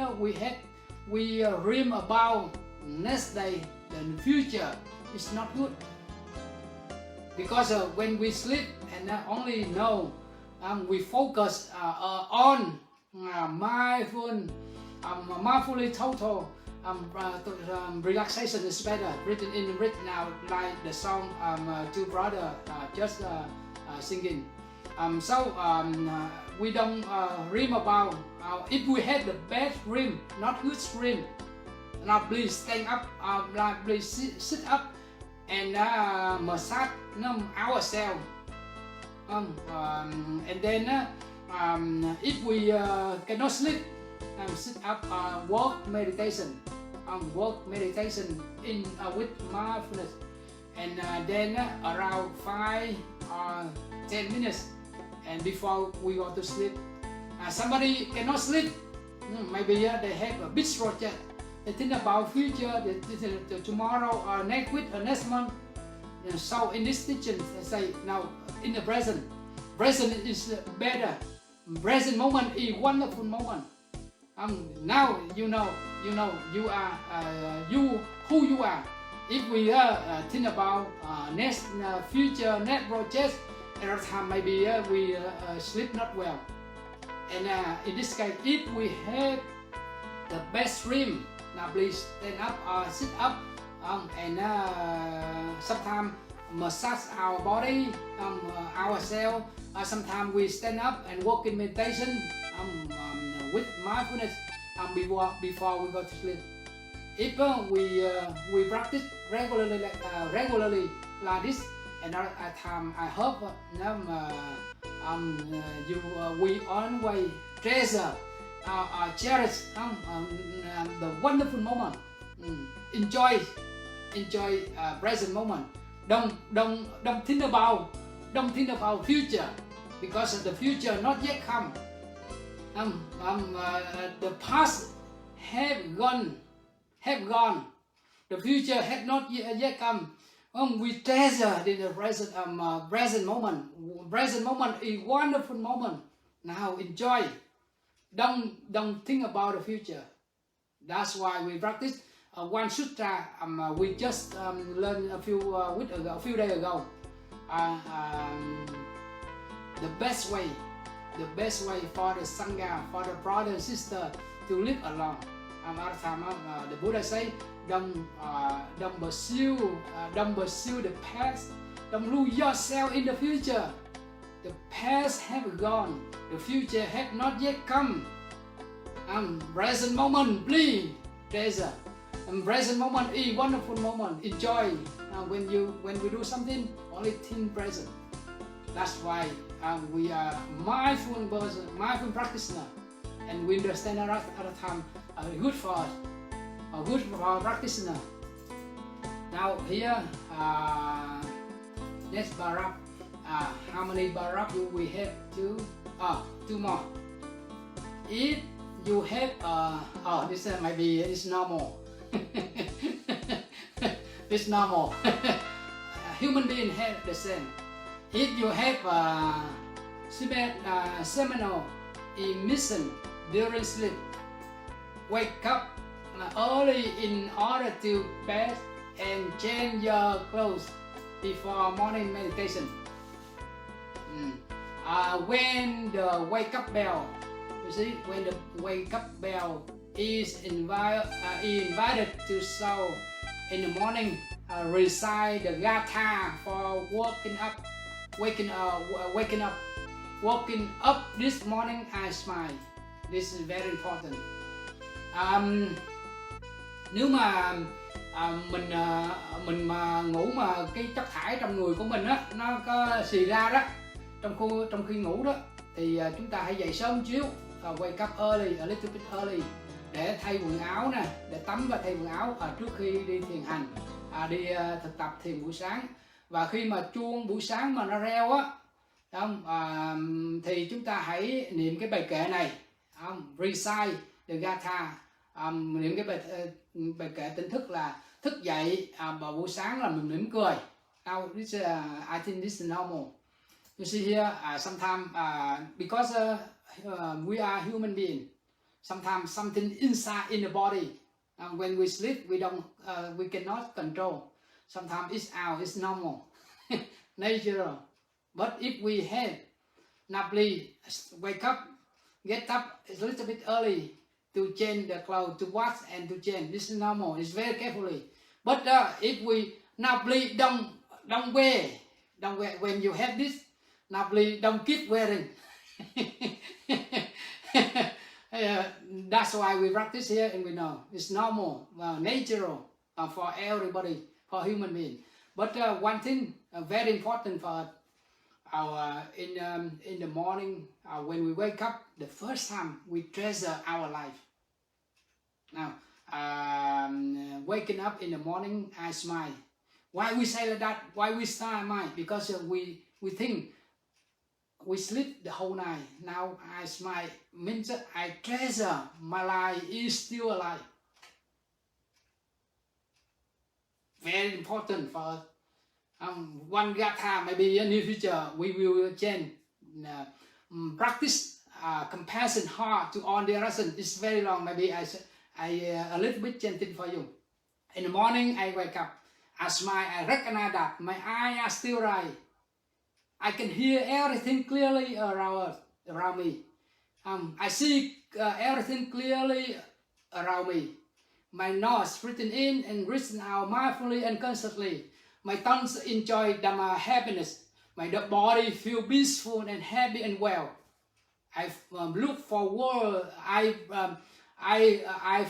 we dream about next day, the future is not good. Because when we sleep and only know, we focus on mindfully total relaxation is better. Breathing in and breathing out, like the song two brothers just singing. We don't dream about if we had the bad dream, not good dream. Now please stand up, please sit up and massage ourselves. And then if we cannot sleep, sit up, walk meditation, in with mindfulness, and then around 5 or 10 minutes. And before we go to sleep, somebody cannot sleep. Maybe they have a big project. They think about future, tomorrow or next week or next month. So in this teaching, they say now in the present is better. Present moment is wonderful moment. Now you know you are who you are. If we think about next future, next project. At the time maybe we sleep not well, and in this case, if we have the best dream, now please stand up or sit up, and sometimes massage our body, ourselves. Sometimes we stand up and walk in meditation with mindfulness before we go to sleep. If we practice regularly like this. And at time, I hope we always treasure cherish the wonderful moment. Enjoy present moment. Don't think about future, because the future not yet come. The past have gone. The future had not yet come. We treasure in the present moment. Present moment is wonderful moment. Now enjoy. Don't think about the future. That's why we practice one sutra. We just learned a few days ago. The best way for the sangha, for the brother and sister to live along. At the time, the Buddha say, don't pursue the past. Don't lose yourself in the future. The past have gone. The future have not yet come. Present moment, please treasure. Present moment is wonderful moment. Enjoy. When we do something, only think present. That's why we are mindful person, mindful practitioner, and we understand at the time good for us, good for our practitioner. Now here, next bar up. How many bar up do we have? Two more. If you have this might be this normal. This normal. Human being have the same. If you have seminal emission during sleep, wake up early in order to bath and change your clothes before morning meditation. When the wake up bell, you see, when the wake up bell is invited to sound in the morning, recite the gatha for waking up this morning. I smile. This is very important. Nếu mà mình mà ngủ mà cái chất thải trong người của mình á nó có xì ra đó trong khi ngủ đó, thì chúng ta hãy dậy sớm chiếu, wake up early, a little bit early, để thay quần áo nè, để tắm và thay quần áo trước khi đi thiền hành, đi thực tập thiền buổi sáng. Và khi mà chuông buổi sáng mà nó reo á, thì chúng ta hãy niệm cái bài kệ này, recite the gatha, niệm cái bài kệ tỉnh thức là thức dậy vào buổi sáng là mình mỉm cười. Now this I think this is normal. You see here, sometimes because we are human being, sometimes something inside in the body, when we sleep we cannot control. Sometimes it's out, it's normal, natural. But if we have napoli, wake up, get up a little bit early to change the clothes, to wash and to change, this is normal. It's very carefully. But if we napoli don't wear when you have this napoli, don't keep wearing. That's why we practice here, and we know it's normal, natural for everybody, for human being. But one thing very important for our in the morning, when we wake up, the first time we treasure our life. Now, waking up in the morning, I smile. Why we say like that? Why we smile? Because we think we sleep the whole night. Now I smile means I treasure my life is still alive. Very important for us. One gatha, maybe in the future we will change. Practice compassion heart to all direction. It's very long. Maybe I a little bit gentle for you. In the morning I wake up, I smile. I recognize that my eyes are still right. I can hear everything clearly around me. I see everything clearly around me. My nose breathing in and breathing out mindfully and consciously. My tongue enjoy Dharma happiness. My body feel peaceful and happy and well. I look forward. I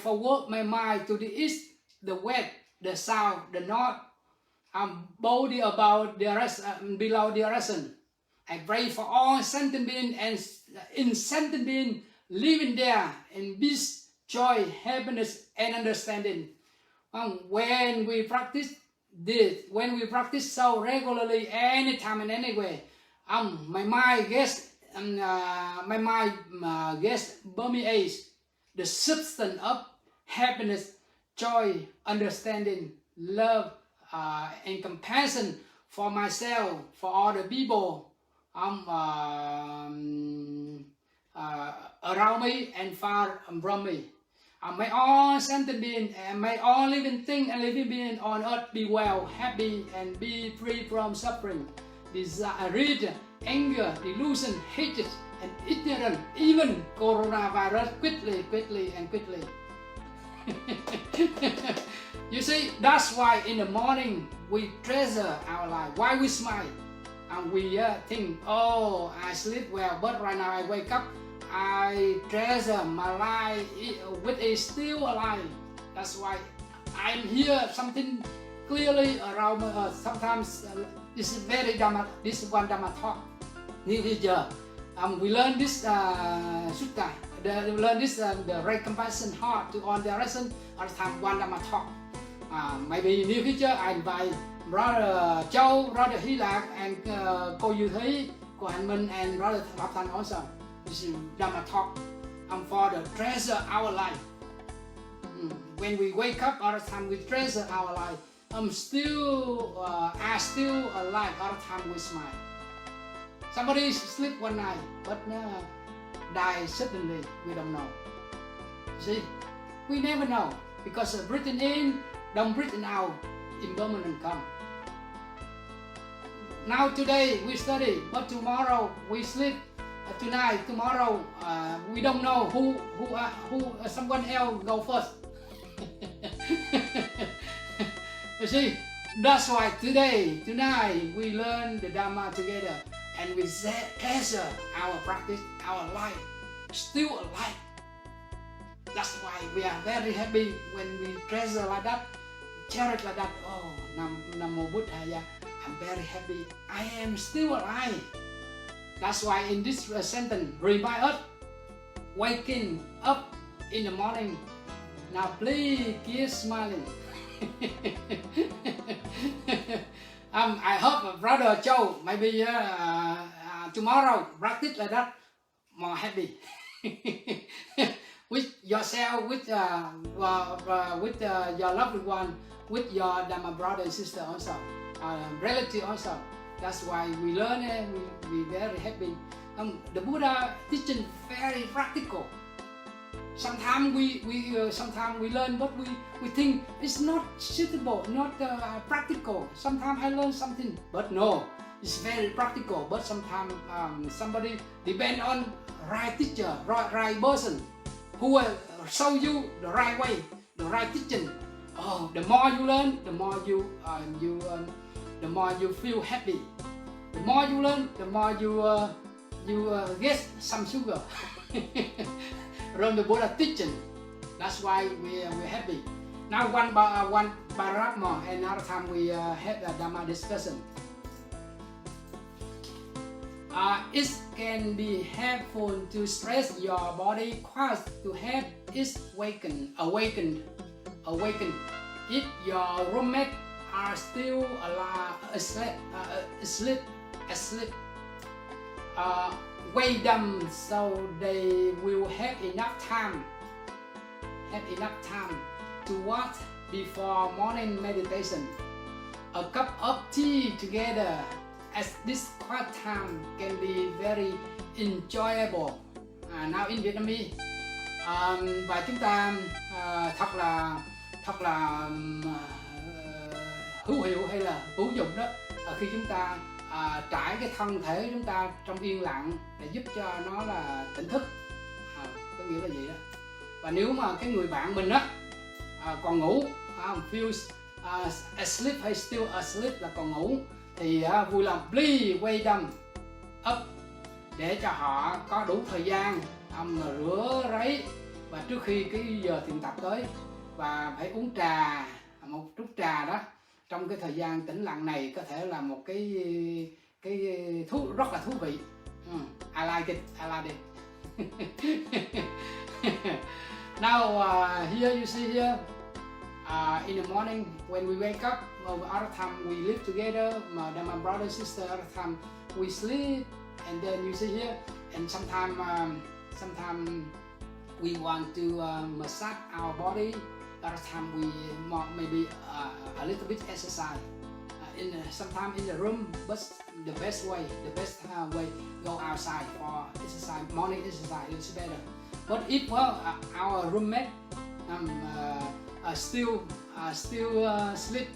forward my mind to the east, the west, the south, the north. Body about the rest, below the horizon. I pray for all sentient beings and in sentient beings living there in peace, joy, happiness, and understanding. When we practice this, when we practice so regularly, anytime and anywhere, my mind gets permeates the substance of happiness, joy, understanding, love, and compassion for myself, for other people around me and far from me. May all sentient beings and may all living things and living beings on earth be well, happy, and be free from suffering, desire, anger, delusion, hatred, and ignorance, even coronavirus, quickly. You see, that's why in the morning we treasure our life. Why we smile? And we think, oh, I sleep well, but right now I wake up, I treasure my life, which is still alive. That's why I'm here, something clearly around me. Sometimes this is very Dharma, this is one Dharma talk. New teacher, we learn this sutta, we learn this the right compassion heart to all direction at the time one Dharma talk. Maybe new teacher I invite Brother Châu, Brother Hy Lạc, and cô Như Thí, cô Hạnh Minh, and Brother Pháp Thanh also. This is Dharma talk. For the treasure our life. When we wake up all the time, we treasure our life. I'm still alive all the time we smile. Somebody sleep one night, but die suddenly. We don't know. See, we never know because breathing in, don't breathing out, impermanent come. Now today we study, but tomorrow we sleep. Tonight, tomorrow, we don't know who someone else go first. You see, that's why tonight we learn the Dharma together, and we treasure our practice, our life, still alive. That's why we are very happy when we treasure like that, cherish like that. Oh, Namo Buddhaya, I'm very happy. I am still alive. That's why in this sentence, remind us, waking up in the morning. Now please keep smiling. I hope Brother Châu, maybe tomorrow practice like that, more happy. With yourself, with your loved one, with your Dharma brother and sister also, relative also. That's why we learn and we very happy. The Buddha teaching very practical. Sometimes we learn, but we think it's not suitable, not practical. Sometimes I learn something, but no, it's very practical. But sometimes somebody depend on right teacher, right person, who will show you the right way, the right teaching. Oh, the more you learn, the more you feel happy. The more you learn, the more you get some sugar from the Buddha teaching. That's why we're happy. Now one paragraph more, and another time we have a Dharma discussion. It can be helpful to stress your body quite to have it awakened. If your roommate are still asleep, wake them so they will have enough time to watch before morning meditation. A cup of tea together at this quiet time can be very enjoyable. Now in Vietnamese, và chúng ta thật là hữu hiệu hay là hữu dụng đó khi chúng ta trải cái thân thể chúng ta trong yên lặng để giúp cho nó là tỉnh thức, có nghĩa là gì đó. Và nếu mà cái người bạn mình á còn ngủ, feels asleep hay still asleep là còn ngủ, thì vui lòng please wake them up để cho họ có đủ thời gian rửa ráy và trước khi cái giờ thiền tập tới, và phải uống trà, một chút trà đó trong cái thời gian tĩnh lặng này có thể là một cái rất là thú vị. I like it. Now here you see here, in the morning when we wake up, other time we live together, my brother sister, other time we sleep, and then you see here, and sometimes we want to massage our body, other time we maybe a little bit exercise. Sometimes in the room, but the best way go outside for exercise, morning exercise is better. But if our roommate still sleep,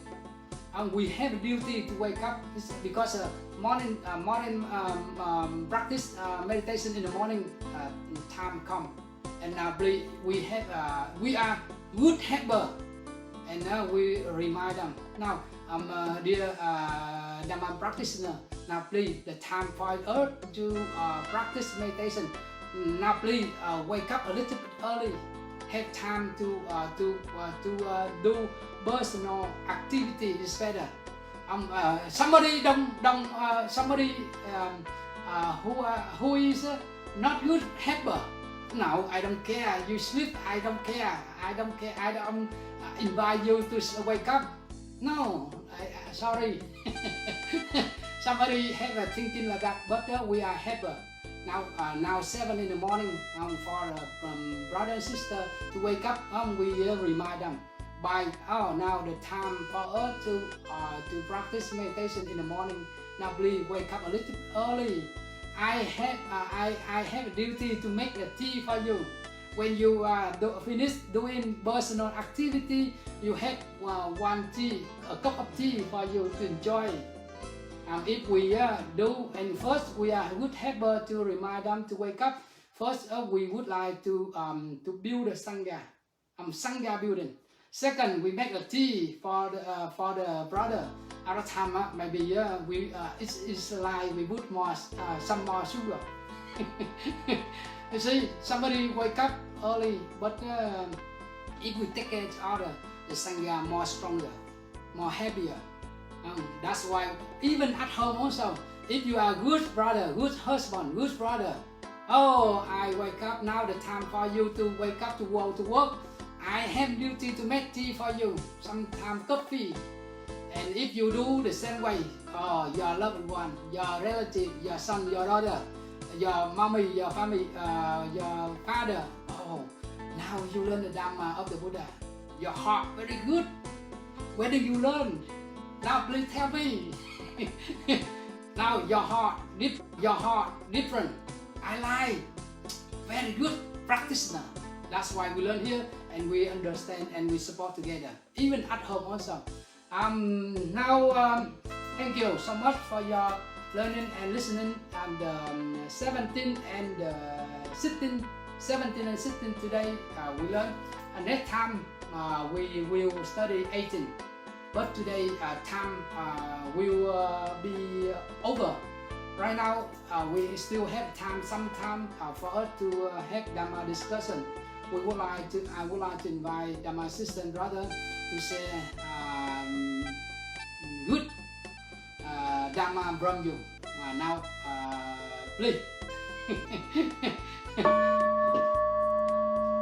we have a duty to wake up, because morning practice meditation in the morning time come, and now we are good helper, and now we remind them now. Dear Dharma practitioner, now please, the time for us to practice meditation. Now please wake up a little bit early. Have time to do personal activity is better. Somebody who is not good helper. No, I don't care. You sleep. I don't care. I don't invite you to wake up. No, sorry. Somebody have a thinking like that, but we are helper. Now 7 in the morning for brother and sister to wake up. We remind them by now the time for us to practice meditation in the morning. Now please wake up a little early. I have a duty to make the tea for you. When you finish doing personal activity, you have a cup of tea for you to enjoy. If we do, and first we are a good helper to remind them to wake up. First, we would like to build a sangha building. Second, we make a tea for the brother. Other time maybe it's like we put some more sugar. You see, somebody wake up early, but if we take care of each other, the sangha more stronger, more happier. That's why even at home also, if you are a good brother, good husband, good brother, I wake up now, the time for you to wake up to go to work. I have duty to make tea for you, sometimes coffee. And if you do the same way, your loved one, your relative, your son, your daughter, your mommy, your family, your father, now you learn the Dharma of the Buddha. Your heart very good. Where do you learn? Now please tell me. Now your heart different. I like. Very good practitioner. That's why we learn here and we understand and we support together. Even at home also. Now thank you so much for your learning and listening. And 17 and 16 today we learn. And next time we will study 18. But today time will be over. Right now we still have some time for us to have Dharma discussion. I would like to invite Dharma sister and brother to say good Dharma from you. Now please.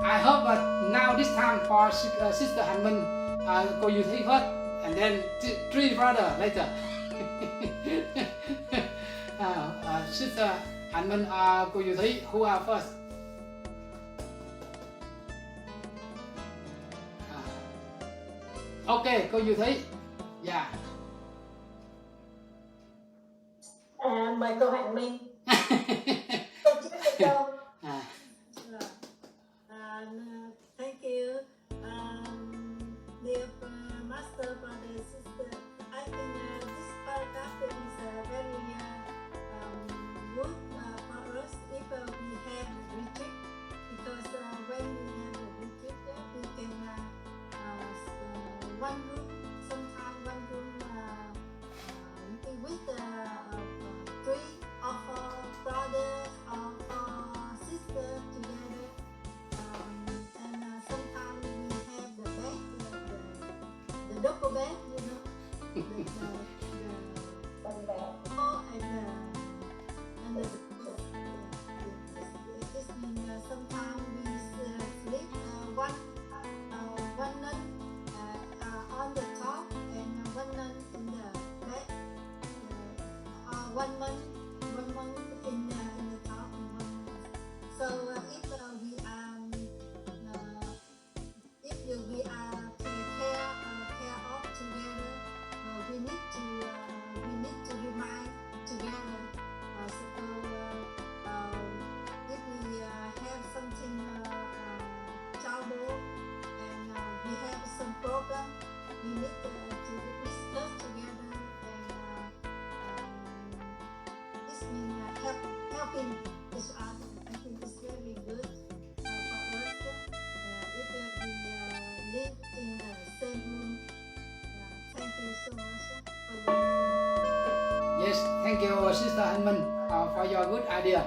I hope now this time for Sister Hanmin, cô Như Thí first, and then 3 brother later. Sister Hanmin, cô Như Thí, who are first? Okay, cô Như Thí. Yeah. Mời cô Hạnh Minh. Cô trước được không? Thank you, dear master, brother, sister. I think this paragraph is very good for us if we have a retreat, because when we have a retreat, we can one room, sometimes one room with 3 or 4 brothers or 4 sisters together. And sometimes we have the bed, the double bed, you know, Bông bè. and the this means helping each other. I think it's very good for us. If we live in the same room. Thank you so much for your listening. Yes, thank you, Sister Anh for your good idea.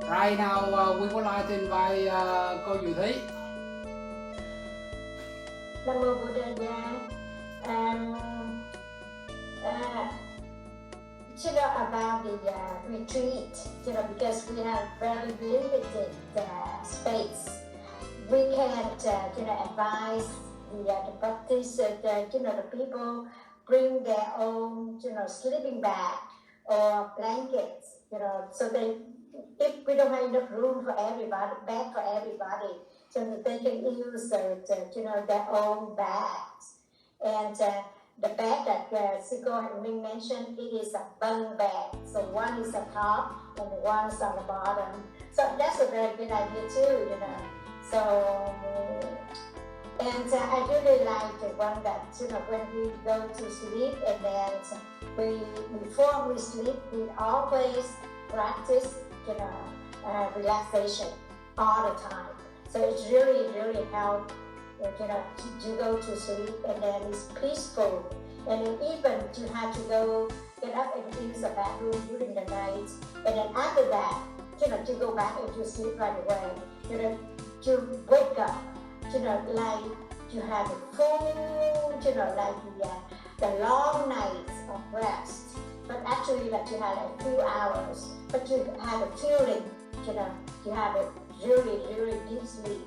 Right now, we would like to invite cô Diệu Thúy. Nam mô Buddha Gia. About the retreat, because we have very limited space, we can't, advise the practice that, the people bring their own, sleeping bag or blankets, so if we don't have enough room for everybody, bag for everybody, so that they can use, their own bags. And the bag that Siko and Ming mentioned, it is a bunk bag. So one is at top and one is on the bottom. So that's a very good idea too, So, and I really like the one that, when we go to sleep and then before we sleep, we always practice, relaxation all the time. So it's really, really helps. You go to sleep and then it's peaceful, and then even you have to get up and use the bathroom during the night, and then after that, to go back and to sleep right away. You wake up, like you have a full, like the long nights of rest, but actually like you had a few hours, but you have a feeling, you have a really, really deep sleep.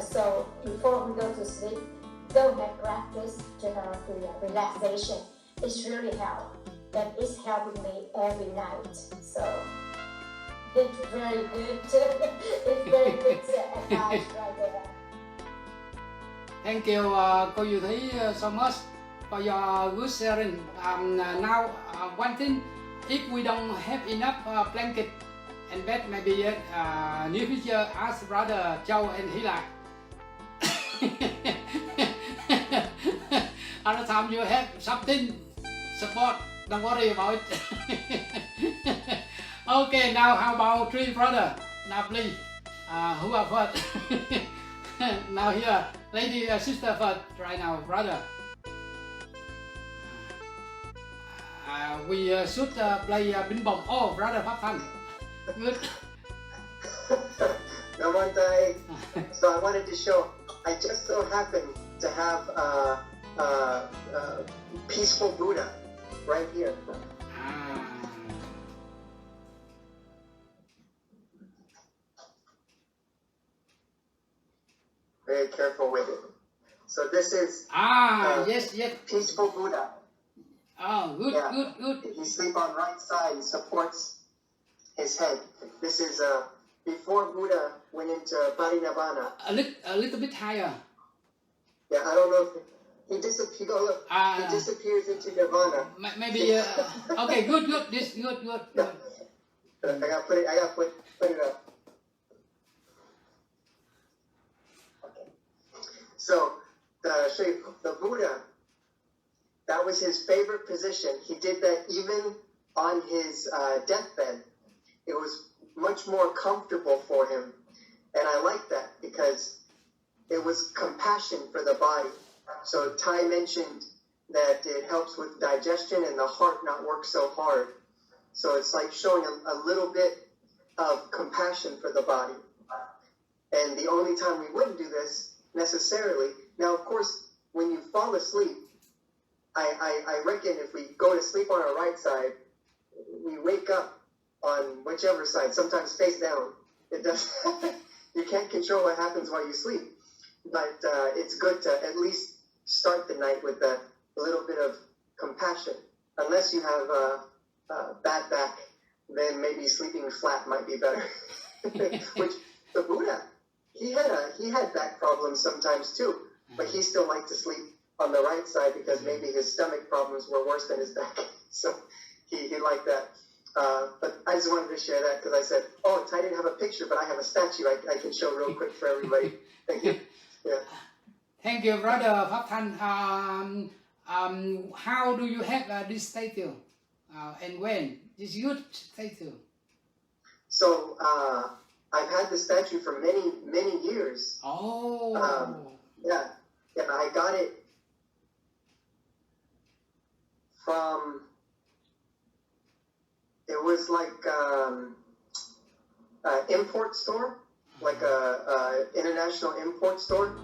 So before we go to sleep, go and practice, the relaxation. It's really helped, and it's helping me every night. So it's very good. It's very good advice right there. Thank you, cô Diệu Thúy, so much for your good sharing. Now, one thing, if we don't have enough blanket and bed, maybe near future ask Brother Châu and Hila. Other time you have something support, don't worry about it. Okay, now how about three brother? Now please, who are first? Now here, lady, sister first, right now, brother. We should play Binh Bồng. Oh, brother Pháp Thanh. Good. Namaste. So I wanted to show, I just so happen to have a peaceful Buddha right here. Very careful with it. So this is yes. peaceful Buddha. Oh, good, Yeah. good. He sleep on right side and supports his head. This is before Buddha went into Parinirvana. A little bit higher. Yeah, I don't know if he disappears. He disappears into Nirvana. Maybe. Okay, good. This good. Yeah. I got put it up. Okay. So show you the Buddha. That was his favorite position. He did that even on his deathbed. It was much more comfortable for him. And I like that because it was compassion for the body. So Ty mentioned that it helps with digestion and the heart not work so hard. So it's like showing a little bit of compassion for the body. And the only time we wouldn't do this necessarily, now of course, when you fall asleep, I reckon if we go to sleep on our right side, we wake up on whichever side, sometimes face down. It does. You can't control what happens while you sleep. But it's good to at least start the night with a little bit of compassion. Unless you have a bad back, then maybe sleeping flat might be better. Which the Buddha, he had back problems sometimes too, but he still liked to sleep on the right side because maybe his stomach problems were worse than his back. So he liked that. But I just wanted to share that because I said, oh, I didn't have a picture, but I have a statue I can show real quick for everybody. Thank you. Yeah. Thank you, brother Pháp Thanh. How do you have this statue? And when? This good statue? So I've had the statue for many years. Oh. Yeah, I got it from. It was like an import store, like a international import store,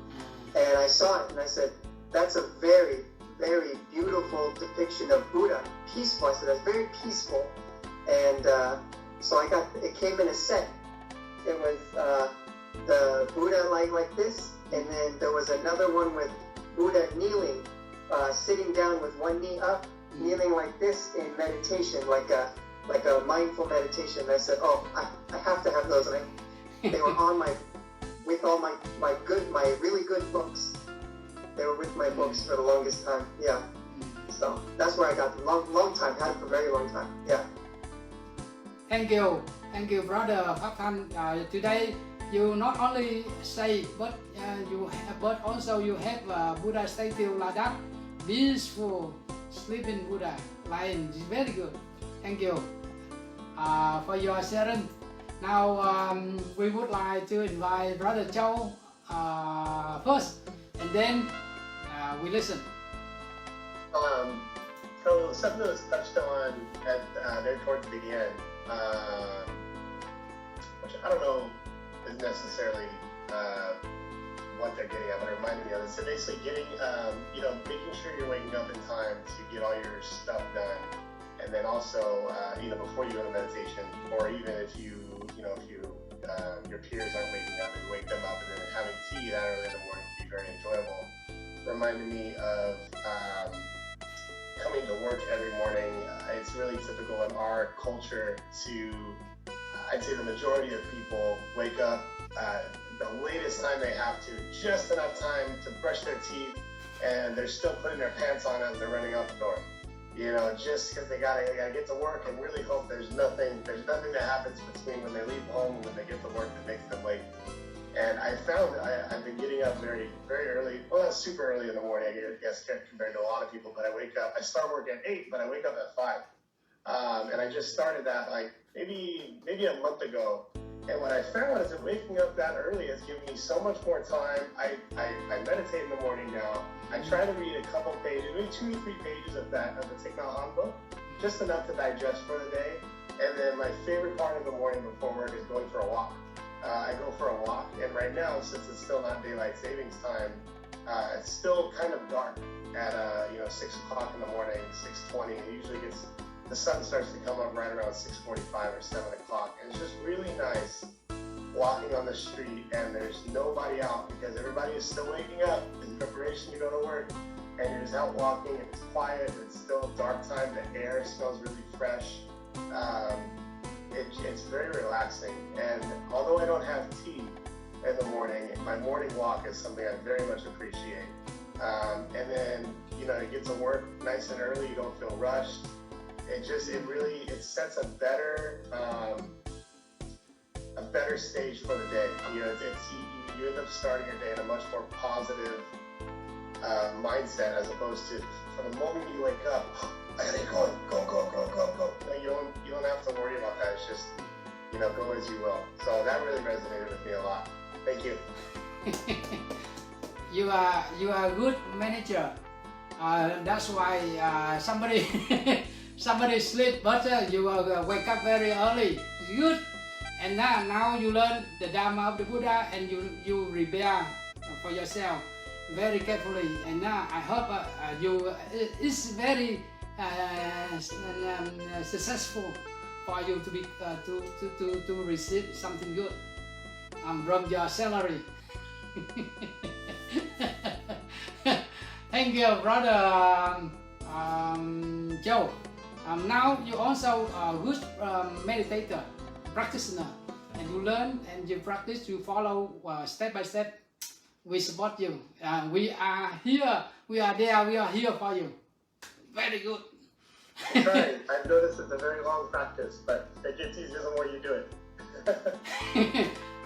and I saw it and I said, "That's a very, very beautiful depiction of Buddha. Peaceful." I said, "That's very peaceful," and so I got. It came in a set. It was the Buddha like this, and then there was another one with Buddha kneeling, sitting down with one knee up, kneeling like this in meditation, like a mindful meditation. And I said, "Oh, I have to have those." And they were on with all my really good books. They were with my books for the longest time. Yeah. So that's where I got them. Long time. Had it for a very long time. Yeah. Thank you, brother Pháp Thanh. Today you not only say, but also you have a Buddha statue like that, peaceful, sleeping Buddha, lying. It's very good. Thank you for your sharing. Now we would like to invite Brother Châu first, and then we listen. So something that was touched on at there towards the end, which I don't know is necessarily what they're getting at, but it reminded me of it. So basically getting, making sure you're waking up in time to get all your stuff done. And then also, before you go to meditation, or even if your peers aren't waking up, and wake them up, and then having tea that early in the morning can be very enjoyable. Reminded me of coming to work every morning. It's really typical in our culture to, I'd say the majority of people wake up the latest time they have to, just enough time to brush their teeth, and they're still putting their pants on as they're running out the door. Just because they gotta get to work, and really hope there's nothing that happens between when they leave home and when they get to work that makes them late. And I found that I've been getting up very, very early. Well, not super early in the morning, I guess, compared to a lot of people. But I start work at 8, but I wake up at 5. And I just started that like maybe a month ago. And what I found is that waking up that early has given me so much more time. I meditate in the morning now. I try to read a couple pages, maybe 2 or 3 pages of the Thich Nhat Hanh book, just enough to digest for the day. And then my favorite part of the morning before work is going for a walk. I go for a walk, and right now, since it's still not daylight savings time, it's still kind of dark at 6 o'clock in the morning, 6:20. It usually the sun starts to come up right around 6:45 or 7 o'clock, and it's just really nice walking on the street, and there's nobody out because everybody is still waking up in preparation to go to work, and you're just out walking, and it's quiet, and it's still dark time, the air smells really fresh. It's very relaxing, and although I don't have tea in the morning, my morning walk is something I very much appreciate. And then, you get to work nice and early, you don't feel rushed. It sets a better stage for the day. You end up starting your day in a much more positive mindset, as opposed to from the moment you wake up, I gotta get going, go. You don't have to worry about that. It's just, go as you will. So that really resonated with me a lot. Thank you. You are a good manager. That's why somebody sleep better. You wake up very early. It's good. And now you learn the Dharma of the Buddha, and you prepare for yourself very carefully. And now I hope it's very successful for you to be to receive something good from your salary. Thank you, brother Joe. Now you also a good meditator, practitioner, and you learn and you practice. You follow step by step. We support you. We are here. We are there. We are here for you. Very good. I'm trying. I've noticed it's a very long practice, but it gets easier the more you do it.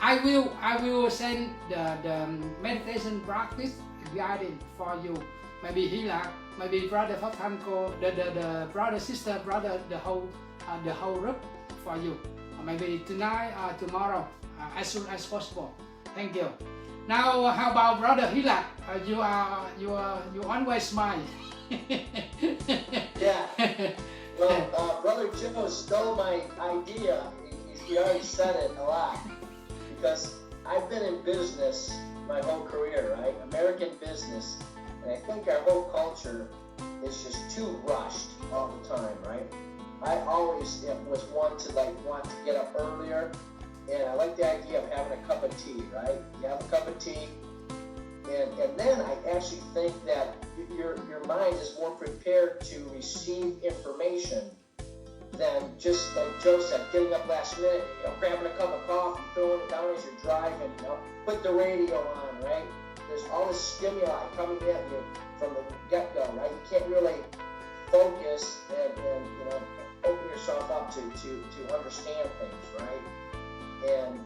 I will send the meditation practice guided for you. Maybe Hila, maybe brother Pháp Thanh, the brother, sister, brother, the whole group for you. maybe tonight or tomorrow, as soon as possible. Thank you. Now, how about Brother Hilak? You always smile. Yeah. Well, Brother Joe stole my idea. He already said it a lot. Because I've been in business my whole career, right? American business. And I think our whole culture is just too rushed all the time, right? I always was one to want to get up earlier. And I like the idea of having a cup of tea, right? You have a cup of tea. And then I actually think that your mind is more prepared to receive information than just like Joe said, getting up last minute, grabbing a cup of coffee, throwing it down as you're driving, put the radio on, right? There's all this stimuli coming at you from the get-go, right? You can't really focus and open yourself up to understand things, right? And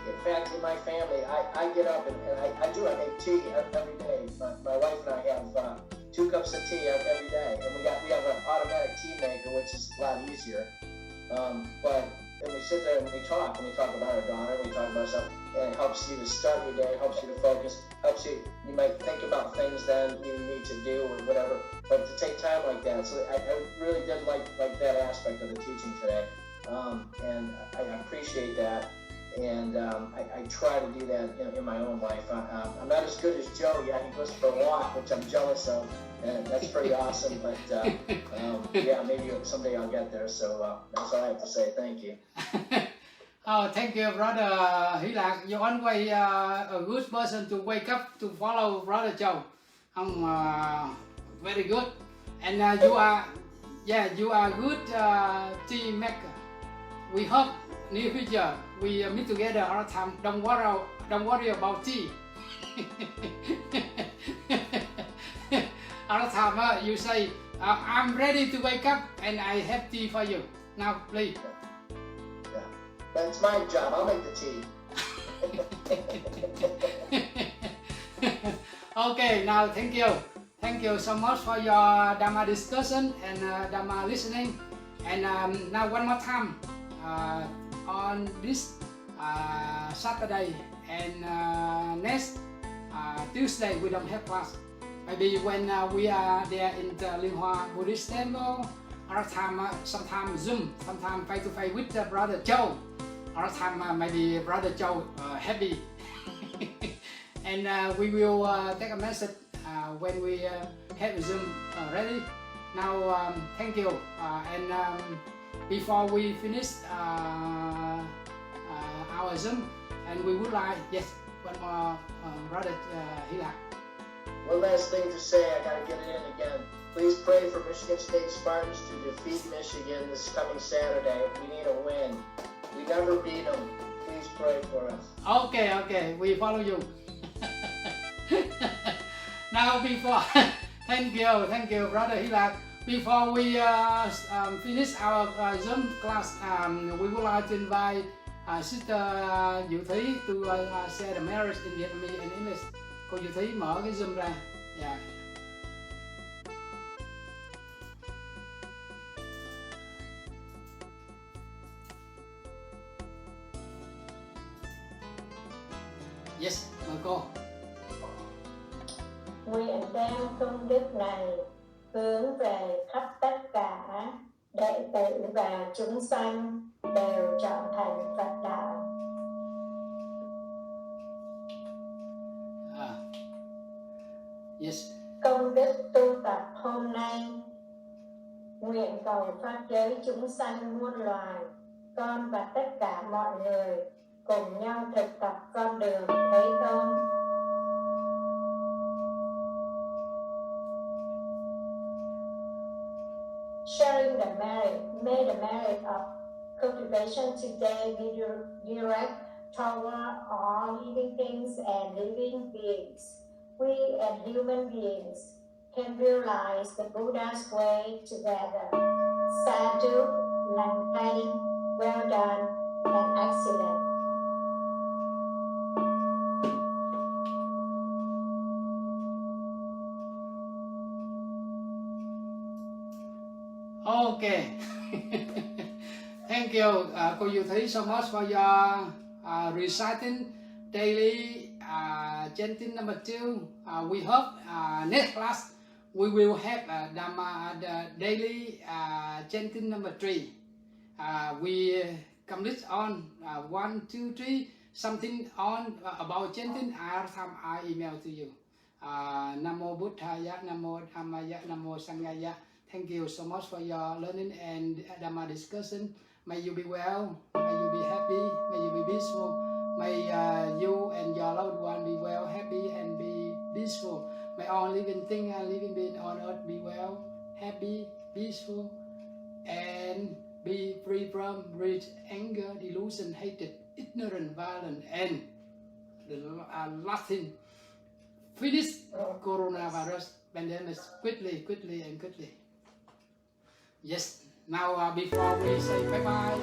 in fact, in my family, I get up and I make tea every day. My wife and I have 2 cups of tea every day, and we have an automatic tea maker, which is a lot easier. But and we sit there and we talk about our daughter, we talk about stuff, and it helps you to start your day, helps you to focus, helps you. You might think about things then you need to do or whatever, but to take time like that. So I really did like that aspect of the teaching today, and I appreciate that. And I try to do that in my own life. I'm not as good as Joe yet. He goes for a walk, which I'm jealous of, and that's pretty awesome. But yeah, maybe someday I'll get there. So that's all I have to say. Thank you. Oh, thank you, Brother Hilak. You're always a good person to wake up to follow Brother Joe. Very good. And you are good tea maker. We hope near future we meet together all the time. Don't worry about tea. All the time you say, I'm ready to wake up and I have tea for you. Now, please. Yeah, that's my job. I'll make the tea. Okay, now thank you. Thank you so much for your Dharma discussion and Dharma listening. And now one more time. On this Saturday and next Tuesday we don't have class. Maybe when we are there in the Linhua Buddhist Temple, all the time sometimes Zoom, sometimes face-to-face with Brother Joe. All the time maybe Brother Joe happy. And we will take a message when we have Zoom ready. Now thank you and before we finish our Zoom, and we would like, yes, one more, Brother Hilak. One last thing to say, I gotta get it in again. Please pray for Michigan State Spartans to defeat Michigan this coming Saturday. We need a win. We never beat them. Please pray for us. Okay, we follow you. Now before, thank you, Brother Hilak. Before we finish our Zoom class, we would like to invite Sister Diệu Thúy to share the marriage in Vietnamese and English. Cô Diệu Thúy mở cái Zoom ra. Yeah. Yes, mời cô. Nguyện đem công đức này hướng về khắp tất cả đệ tử và chúng sanh đều trở thành Phật đạo. Yes. Công đức tu tập hôm nay, nguyện cầu pháp giới chúng sanh muôn loài, con và tất cả mọi người cùng nhau thực tập con đường Thế Tôn. Sharing the merit, may the merit of cultivation today be direct toward all living things and living beings. We as human beings can realize the Buddha's way together. Sadhu, lành thay, well done, and excellent. Okay. Thank you, cô Diệu Thúy, so much for your reciting daily chanting number 2. We hope next class we will have Dharma daily chanting number 3. We complete on 1, 2, 3 something on about chanting. I email to you. Namo Buddhaya, Namo Dhammaya, Namo Sanghaya. Thank you so much for your learning and Dharma discussion. May you be well, may you be happy, may you be peaceful. May you and your loved one be well, happy and be peaceful. May all living things and living beings on earth be well, happy, peaceful, and be free from rage, anger, delusion, hatred, ignorance, violence, and the last thing, finish coronavirus pandemic quickly. Yes, now before we say bye-bye,